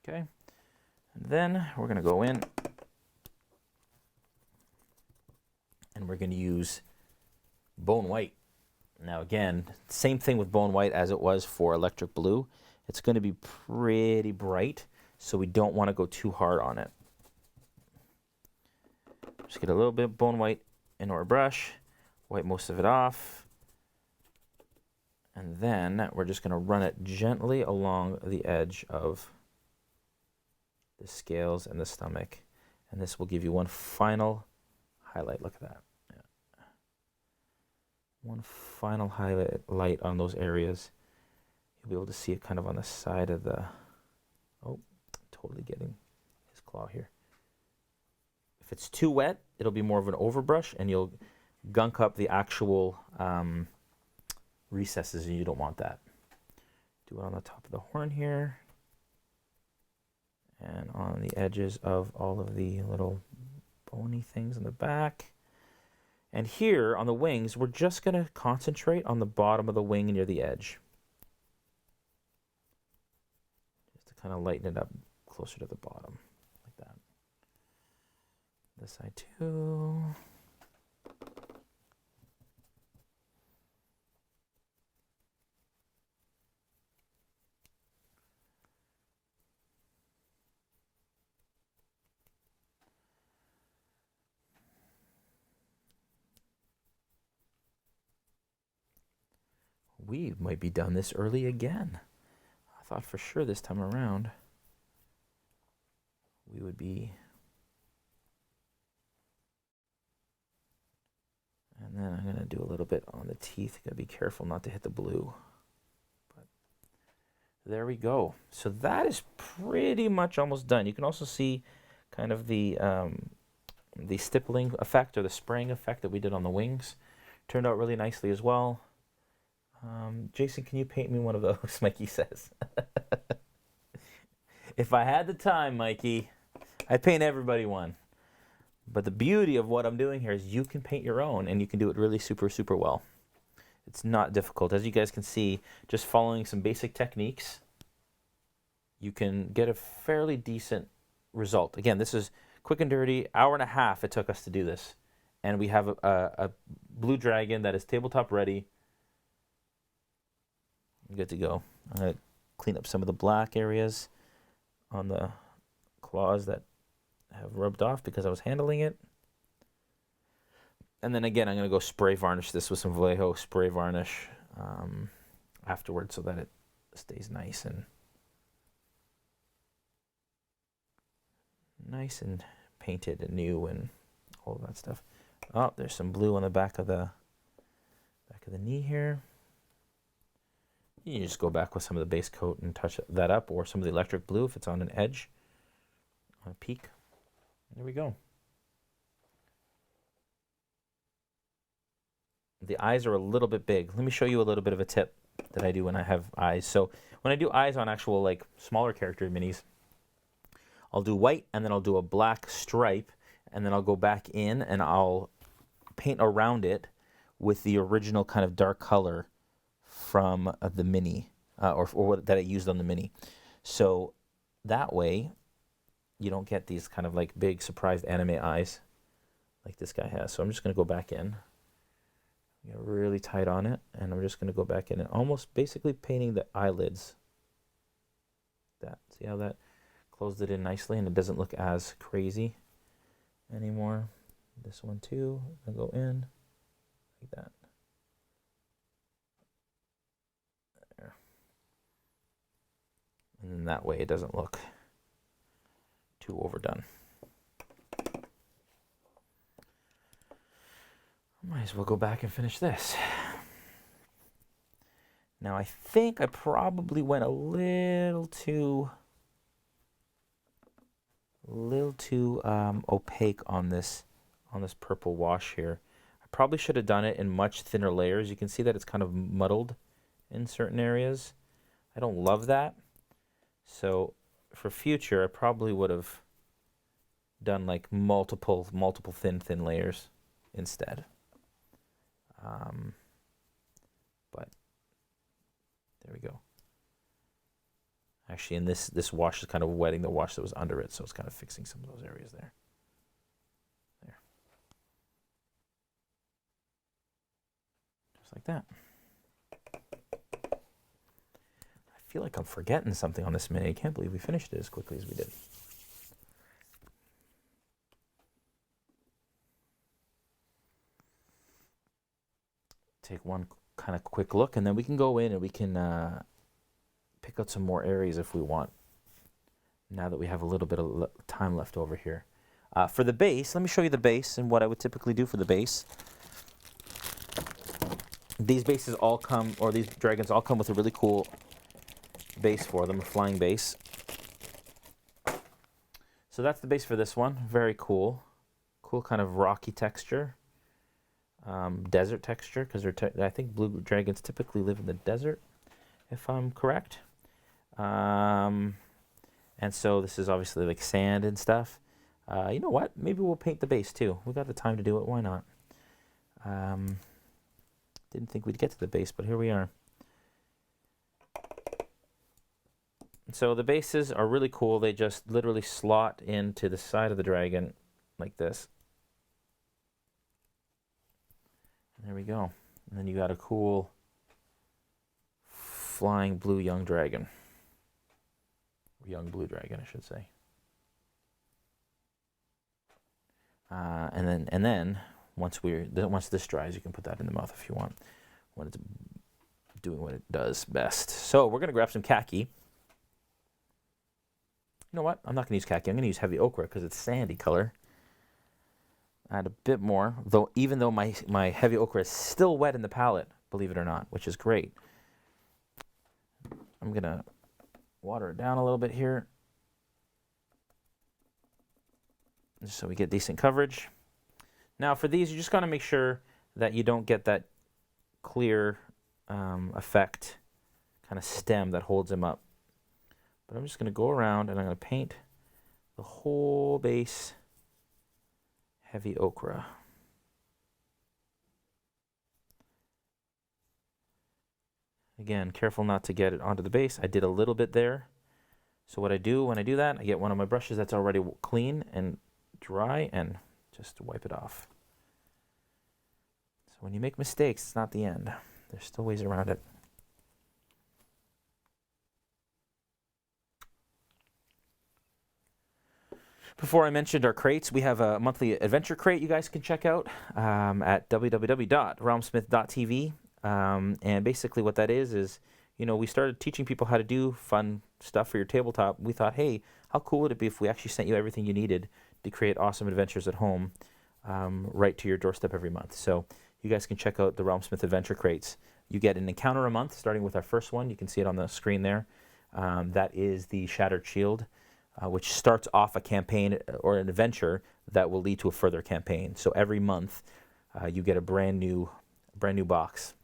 Okay. And then we're going to go in and we're going to use bone white. Now again, same thing with bone white as it was for electric blue. It's going to be pretty bright, so we don't want to go too hard on it. Just get a little bit of bone white in our brush, wipe most of it off, and then we're just going to run it gently along the edge of the scales and the stomach, and this will give you one final highlight. Look at that. One final highlight on those areas. You'll be able to see it kind of on the side of the, oh, totally getting his claw here. If it's too wet, it'll be more of an overbrush and you'll gunk up the actual recesses, and you don't want that. Do it on the top of the horn here and on the edges of all of the little bony things in the back. And here on the wings, we're just going to concentrate on the bottom of the wing near the edge. Just to kind of lighten it up closer to the bottom, like that. This side too. We might be done this early again. I thought for sure this time around we would be. And then I'm going to do a little bit on the teeth. Got to be careful not to hit the blue. But there we go. So that is pretty much almost done. You can also see kind of the stippling effect or the spraying effect that we did on the wings. Turned out really nicely as well. Jason, can you paint me one of those? Mikey says. If I had the time, Mikey, I'd paint everybody one. But the beauty of what I'm doing here is you can paint your own, and you can do it really super, super well. It's not difficult. As you guys can see, just following some basic techniques, you can get a fairly decent result. Again, this is quick and dirty. Hour and a half it took us to do this. And we have a blue dragon that is tabletop ready. Good to go. I'm going to clean up some of the black areas on the claws that have rubbed off because I was handling it. And then again, I'm going to go spray varnish this with some Vallejo spray varnish afterwards so that it stays nice and painted and new and all of that stuff. Oh, there's some blue on the back of the knee here. You just go back with some of the base coat and touch that up, or some of the electric blue if it's on an edge, on a peak. There we go. The eyes are a little bit big. Let me show you a little bit of a tip that I do when I have eyes. So when I do eyes on actual like smaller character minis, I'll do white and then I'll do a black stripe, and then I'll go back in and I'll paint around it with the original kind of dark color from the mini, or that I used on the mini. So that way you don't get these kind of like big surprised anime eyes like this guy has. So I'm just going to go back in, get really tight on it, and I'm just going to go back in and almost basically painting the eyelids. That, see how that closed it in nicely and it doesn't look as crazy anymore. This one too, I'm going to go in like that. There. And then that way it doesn't look too overdone. Might as well go back and finish this. Now I think I probably went a little too opaque on this purple wash here. I probably should have done it in much thinner layers. You can see that it's kind of muddled in certain areas. I don't love that. So for future, I probably would have done like multiple thin layers instead. But there we go. Actually, and this wash is kind of wetting the wash that was under it, so it's kind of fixing some of those areas there. There. Just like that. I feel like I'm forgetting something on this mini. I can't believe we finished it as quickly as we did. Take one kind of quick look, and then we can go in and we can pick out some more areas if we want, now that we have a little bit of time left over here. For the base, let me show you the base and what I would typically do for the base. These bases all come, or these dragons all come with a really cool base for them, a flying base. So that's the base for this one. Very cool. Cool kind of rocky texture. Desert texture, because I think blue dragons typically live in the desert, if I'm correct. And so this is obviously like sand and stuff. You know what? Maybe we'll paint the base too. We got the time to do it. Why not? Didn't think we'd get to the base, but here we are. So the bases are really cool. They just literally slot into the side of the dragon like this. There we go. And then you got a cool flying blue young dragon. Young blue dragon, I should say. And then once this dries, you can put that in the mouth if you want, when it's doing what it does best. So we're gonna grab some khaki. You know what? I'm not gonna use khaki. I'm gonna use heavy ochre because it's sandy color. Add a bit more, though. Even though my heavy ochre is still wet in the palette, believe it or not, which is great. I'm gonna water it down a little bit here, just so we get decent coverage. Now for these, you just gotta make sure that you don't get that clear effect, kind of stem that holds them up. But I'm just gonna go around and I'm gonna paint the whole base heavy ochre. Again, careful not to get it onto the base. I did a little bit there. So what I do when I do that, I get one of my brushes that's already clean and dry and just wipe it off. So when you make mistakes, it's not the end. There's still ways around it. Before I mentioned our crates, we have a monthly adventure crate you guys can check out at www.realmsmith.tv. And basically what that is, you know, we started teaching people how to do fun stuff for your tabletop. We thought, hey, how cool would it be if we actually sent you everything you needed to create awesome adventures at home right to your doorstep every month. So you guys can check out the RealmSmith adventure crates. You get an encounter a month, starting with our first one. You can see it on the screen there. That is the Shattered Shield, which starts off a campaign or an adventure that will lead to a further campaign. So every month you get a brand new box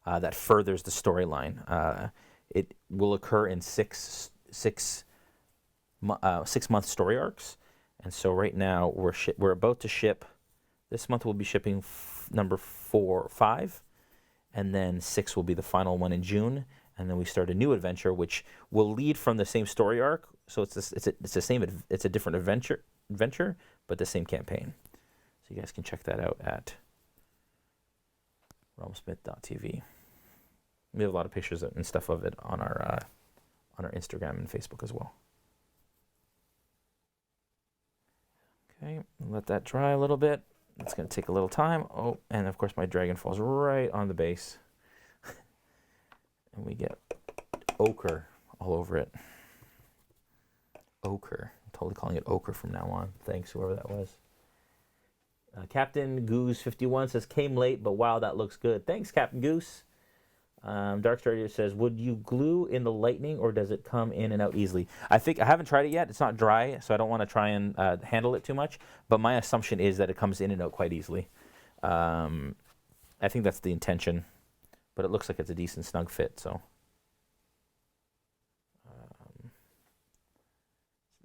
that furthers the storyline. It will occur in six month story arcs, and so right now we're about to ship. This month we'll be shipping number 5, and then 6 will be the final one in June, and then we start a new adventure which will lead from the same story arc. So it's a different adventure, but the same campaign. So you guys can check that out at realmsmith.tv. We have a lot of pictures and stuff of it on our Instagram and Facebook as well. Okay, let that dry a little bit. It's going to take a little time. Oh, and of course my dragon falls right on the base. And we get ochre all over it. Ochre. I'm totally calling it ochre from now on. Thanks, whoever that was. Captain Goose 51 says, came late, but wow, that looks good. Thanks, Captain Goose. Dark Stranger says, would you glue in the lightning or does it come in and out easily? I haven't tried it yet. It's not dry, so I don't want to try and handle it too much. But my assumption is that it comes in and out quite easily. I think that's the intention, but it looks like it's a decent snug fit. So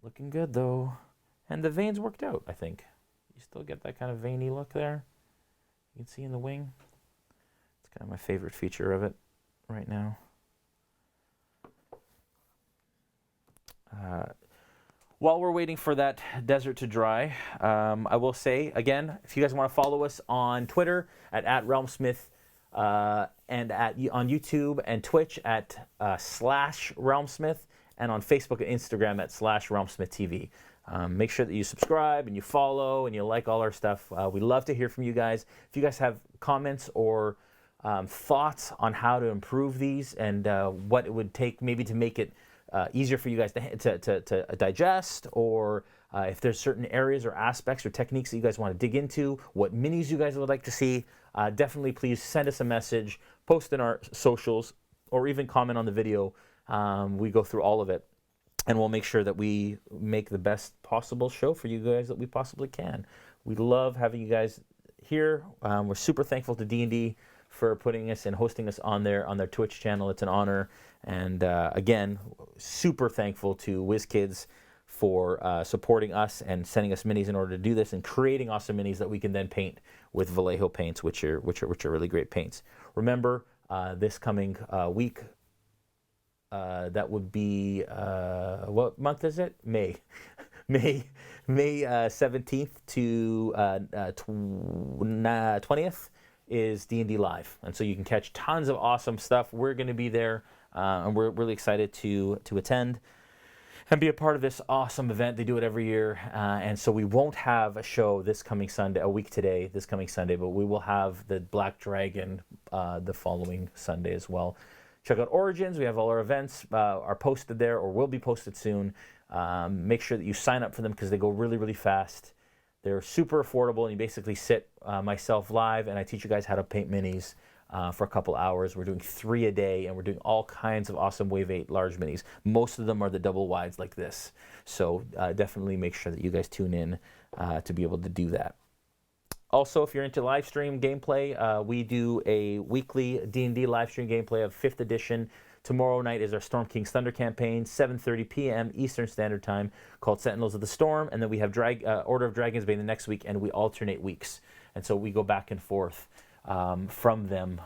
looking good though, and the veins worked out. I think you still get that kind of veiny look there. You can see in the wing. It's kind of my favorite feature of it right now. While we're waiting for that desert to dry, I will say again, if you guys want to follow us on Twitter at RealmSmith, and on YouTube and Twitch at /RealmSmith, and on Facebook and Instagram at /RealmSmithTV. Make sure that you subscribe and you follow and you like all our stuff. We love to hear from you guys. If you guys have comments or thoughts on how to improve these and what it would take maybe to make it easier for you guys to digest, or if there's certain areas or aspects or techniques that you guys want to dig into, what minis you guys would like to see, definitely please send us a message, post in our socials, or even comment on the video We go through all of it, and we'll make sure that we make the best possible show for you guys that we possibly can. We love having you guys here. We're super thankful to D&D for putting us and hosting us on their Twitch channel. It's an honor. And again, super thankful to WizKids for supporting us and sending us minis in order to do this and creating awesome minis that we can then paint with Vallejo paints, which are really great paints. Remember, this coming week, that would be what month is it? May. May 17th to 20th is D&D Live, and so you can catch tons of awesome stuff. We're going to be there, and we're really excited to attend and be a part of this awesome event. They do it every year, and so we won't have a show this coming Sunday, a week today, this coming Sunday, but we will have the Black Dragon the following Sunday as well. Check out Origins. We have all our events are posted there or will be posted soon. Make sure that you sign up for them because they go really, really fast. They're super affordable, and you basically sit myself live, and I teach you guys how to paint minis for a couple hours. We're doing 3 a day, and we're doing all kinds of awesome Wave 8 large minis. Most of them are the double wides like this. So definitely make sure that you guys tune in to be able to do that. Also, if you're into live stream gameplay, we do a weekly D&D live stream gameplay of 5th edition. Tomorrow night is our Storm King's Thunder campaign, 7:30 p.m. Eastern Standard Time, called Sentinels of the Storm. And then we have Order of Dragons Bay the next week, and we alternate weeks. And so we go back and forth from them.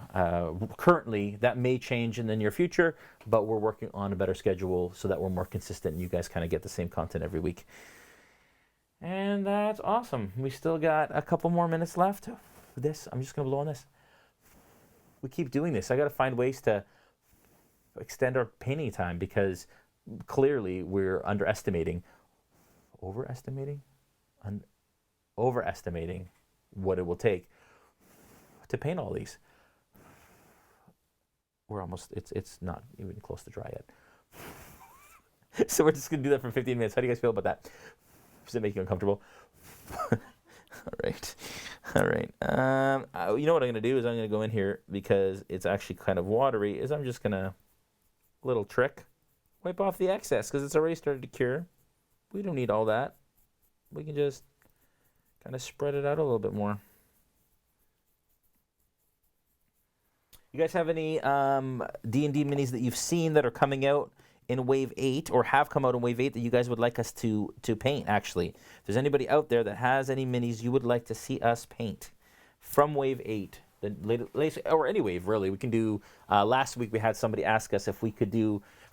Currently, that may change in the near future, but we're working on a better schedule so that we're more consistent and you guys kind of get the same content every week. And that's awesome. We still got a couple more minutes left. This, I'm just going to blow on this. We keep doing this. I got to find ways to extend our painting time because clearly we're overestimating what it will take to paint all these. We're almost, it's not even close to dry yet. So we're just going to do that for 15 minutes. How do you guys feel about that? Does it make you uncomfortable? All right. You know what I'm going to do is I'm going to go in here because it's actually kind of watery. I'm just going to, little trick, wipe off the excess because it's already started to cure. We don't need all that. We can just kind of spread it out a little bit more. You guys have any D&D minis that you've seen that are coming out in Wave 8 or have come out in Wave 8 that you guys would like us to paint, actually? If there's anybody out there that has any minis you would like to see us paint from Wave 8, the latest, or any wave, really. We can do, last week we had somebody ask us if we could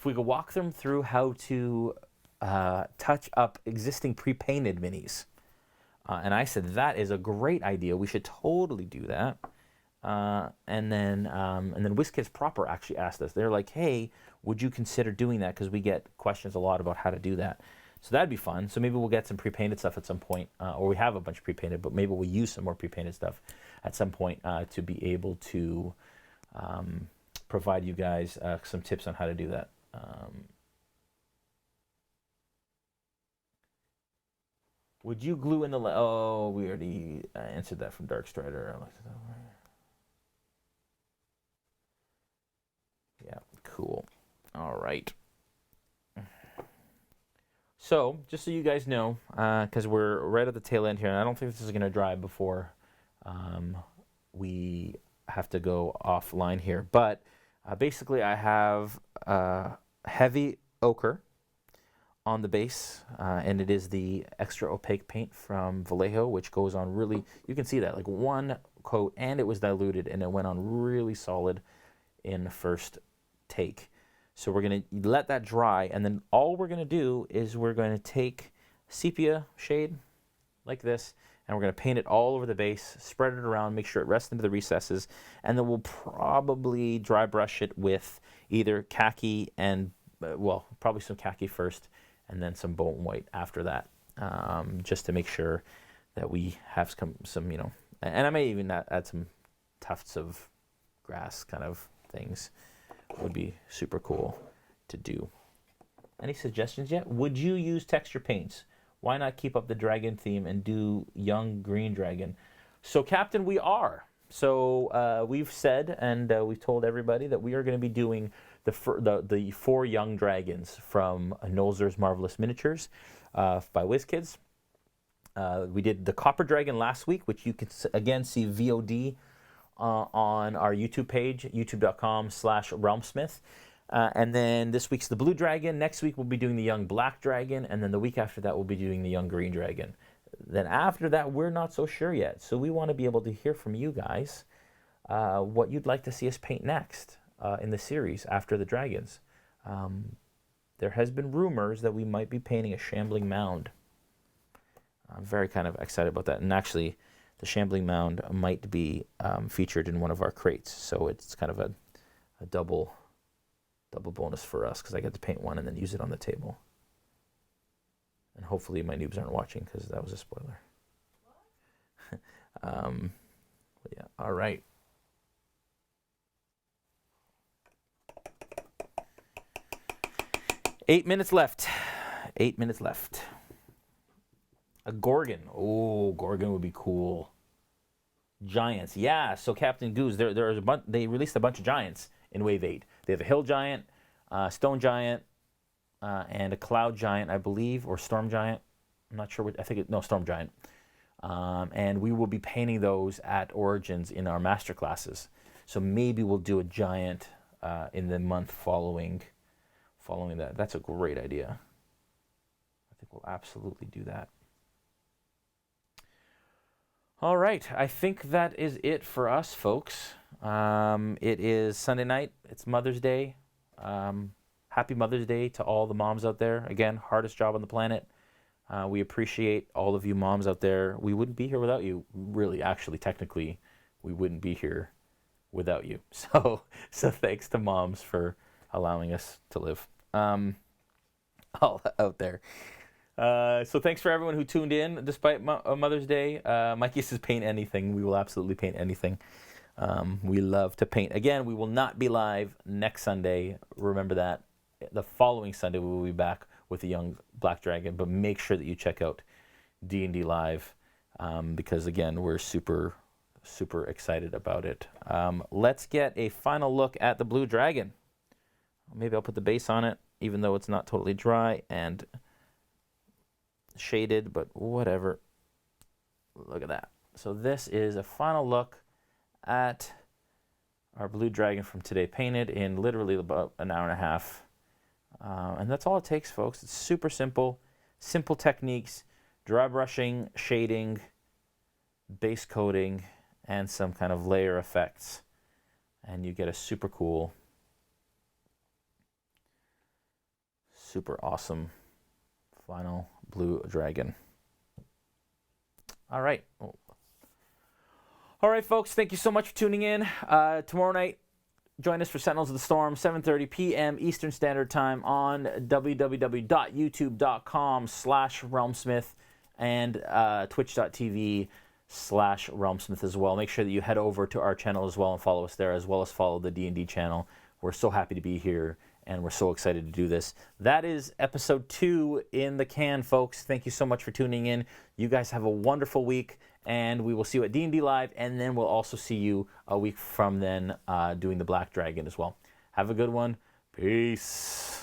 walk them through how to touch up existing pre-painted minis. And I said, that is a great idea. We should totally do that. And then WizKids proper actually asked us. They're like, hey, would you consider doing that? Because we get questions a lot about how to do that. So that'd be fun. So maybe we'll get some pre-painted stuff at some point, or we have a bunch of pre-painted, but maybe we'll use some more pre-painted stuff at some point to be able to provide you guys some tips on how to do that. Would you glue in the... Oh, we already answered that from Darkstrider. Yeah, cool. All right. So, just so you guys know, because we're right at the tail end here, and I don't think this is going to dry before we have to go offline here. But basically, I have heavy ochre on the base, and it is the extra opaque paint from Vallejo, which goes on really, you can see that, like one coat, and it was diluted, and it went on really solid in the first take. So we're going to let that dry, and then all we're going to do is we're going to take sepia shade like this, and we're going to paint it all over the base, spread it around, make sure it rests into the recesses, and then we'll probably dry brush it with either khaki and, well, probably some khaki first, and then some bone white after that, just to make sure that we have some, you know, and I may even add some tufts of grass kind of things. Would be super cool to do. Any suggestions yet? Would you use texture paints? Why not keep up the dragon theme and do young green dragon? So, Captain, we are. So we've said and we've told everybody that we are going to be doing the 4 young dragons from Nolzur's Marvelous Miniatures by WizKids. We did the Copper Dragon last week, which you can again see VOD on our YouTube page, youtube.com/RealmSmith. And then this week's the Blue Dragon. Next week we'll be doing the young Black Dragon, and then the week after that we'll be doing the young Green Dragon. Then after that we're not so sure yet, so we want to be able to hear from you guys what you'd like to see us paint next in the series after the dragons. There has been rumors that we might be painting a Shambling Mound. I'm very kind of excited about that, and actually the Shambling Mound might be featured in one of our crates, so it's kind of a double bonus for us, because I get to paint one and then use it on the table. And hopefully my noobs aren't watching, because that was a spoiler. Yeah, all right. Eight minutes left. A Gorgon. Oh, Gorgon would be cool. Giants. Yeah, so Captain Goose, there's a bunch, they released a bunch of giants in Wave 8. They have a Hill Giant, Stone Giant, and a Cloud Giant, I believe, or Storm Giant. I'm not sure. No, Storm Giant. And we will be painting those at Origins in our master classes. So maybe we'll do a giant in the month following that. That's a great idea. I think we'll absolutely do that. All right, I think that is it for us, folks. It is Sunday night. It's Mother's Day. Happy Mother's Day to all the moms out there. Again, hardest job on the planet. We appreciate all of you moms out there. We wouldn't be here without you. Really, actually, technically, we wouldn't be here without you. So thanks to moms for allowing us to live all out there. So thanks for everyone who tuned in despite Mother's Day. Mikey says paint anything. We will absolutely paint anything. We love to paint. Again, we will not be live next Sunday. Remember that. The following Sunday we will be back with the young Black Dragon, but make sure that you check out D&D Live because, again, we're super, super excited about it. Let's get a final look at the Blue Dragon. Maybe I'll put the base on it, even though it's not totally dry and shaded, but whatever. Look at that. So this is a final look at our Blue Dragon from today, painted in literally about an hour and a half. And that's all it takes, folks. It's super simple techniques: dry brushing, shading, base coating, and some kind of layer effects. And you get a super cool, super awesome final Blue Dragon. All right. All right, folks. Thank you so much for tuning in. Tomorrow night, join us for Sentinels of the Storm, 7:30 p.m. Eastern Standard Time on www.youtube.com/RealmSmith and twitch.tv/RealmSmith as well. Make sure that you head over to our channel as well and follow us there, as well as follow the D&D channel. We're so happy to be here, and we're so excited to do this. That is episode 2 in the can, folks. Thank you so much for tuning in. You guys have a wonderful week, and we will see you at D&D Live, and then we'll also see you a week from then doing the Black Dragon as well. Have a good one. Peace.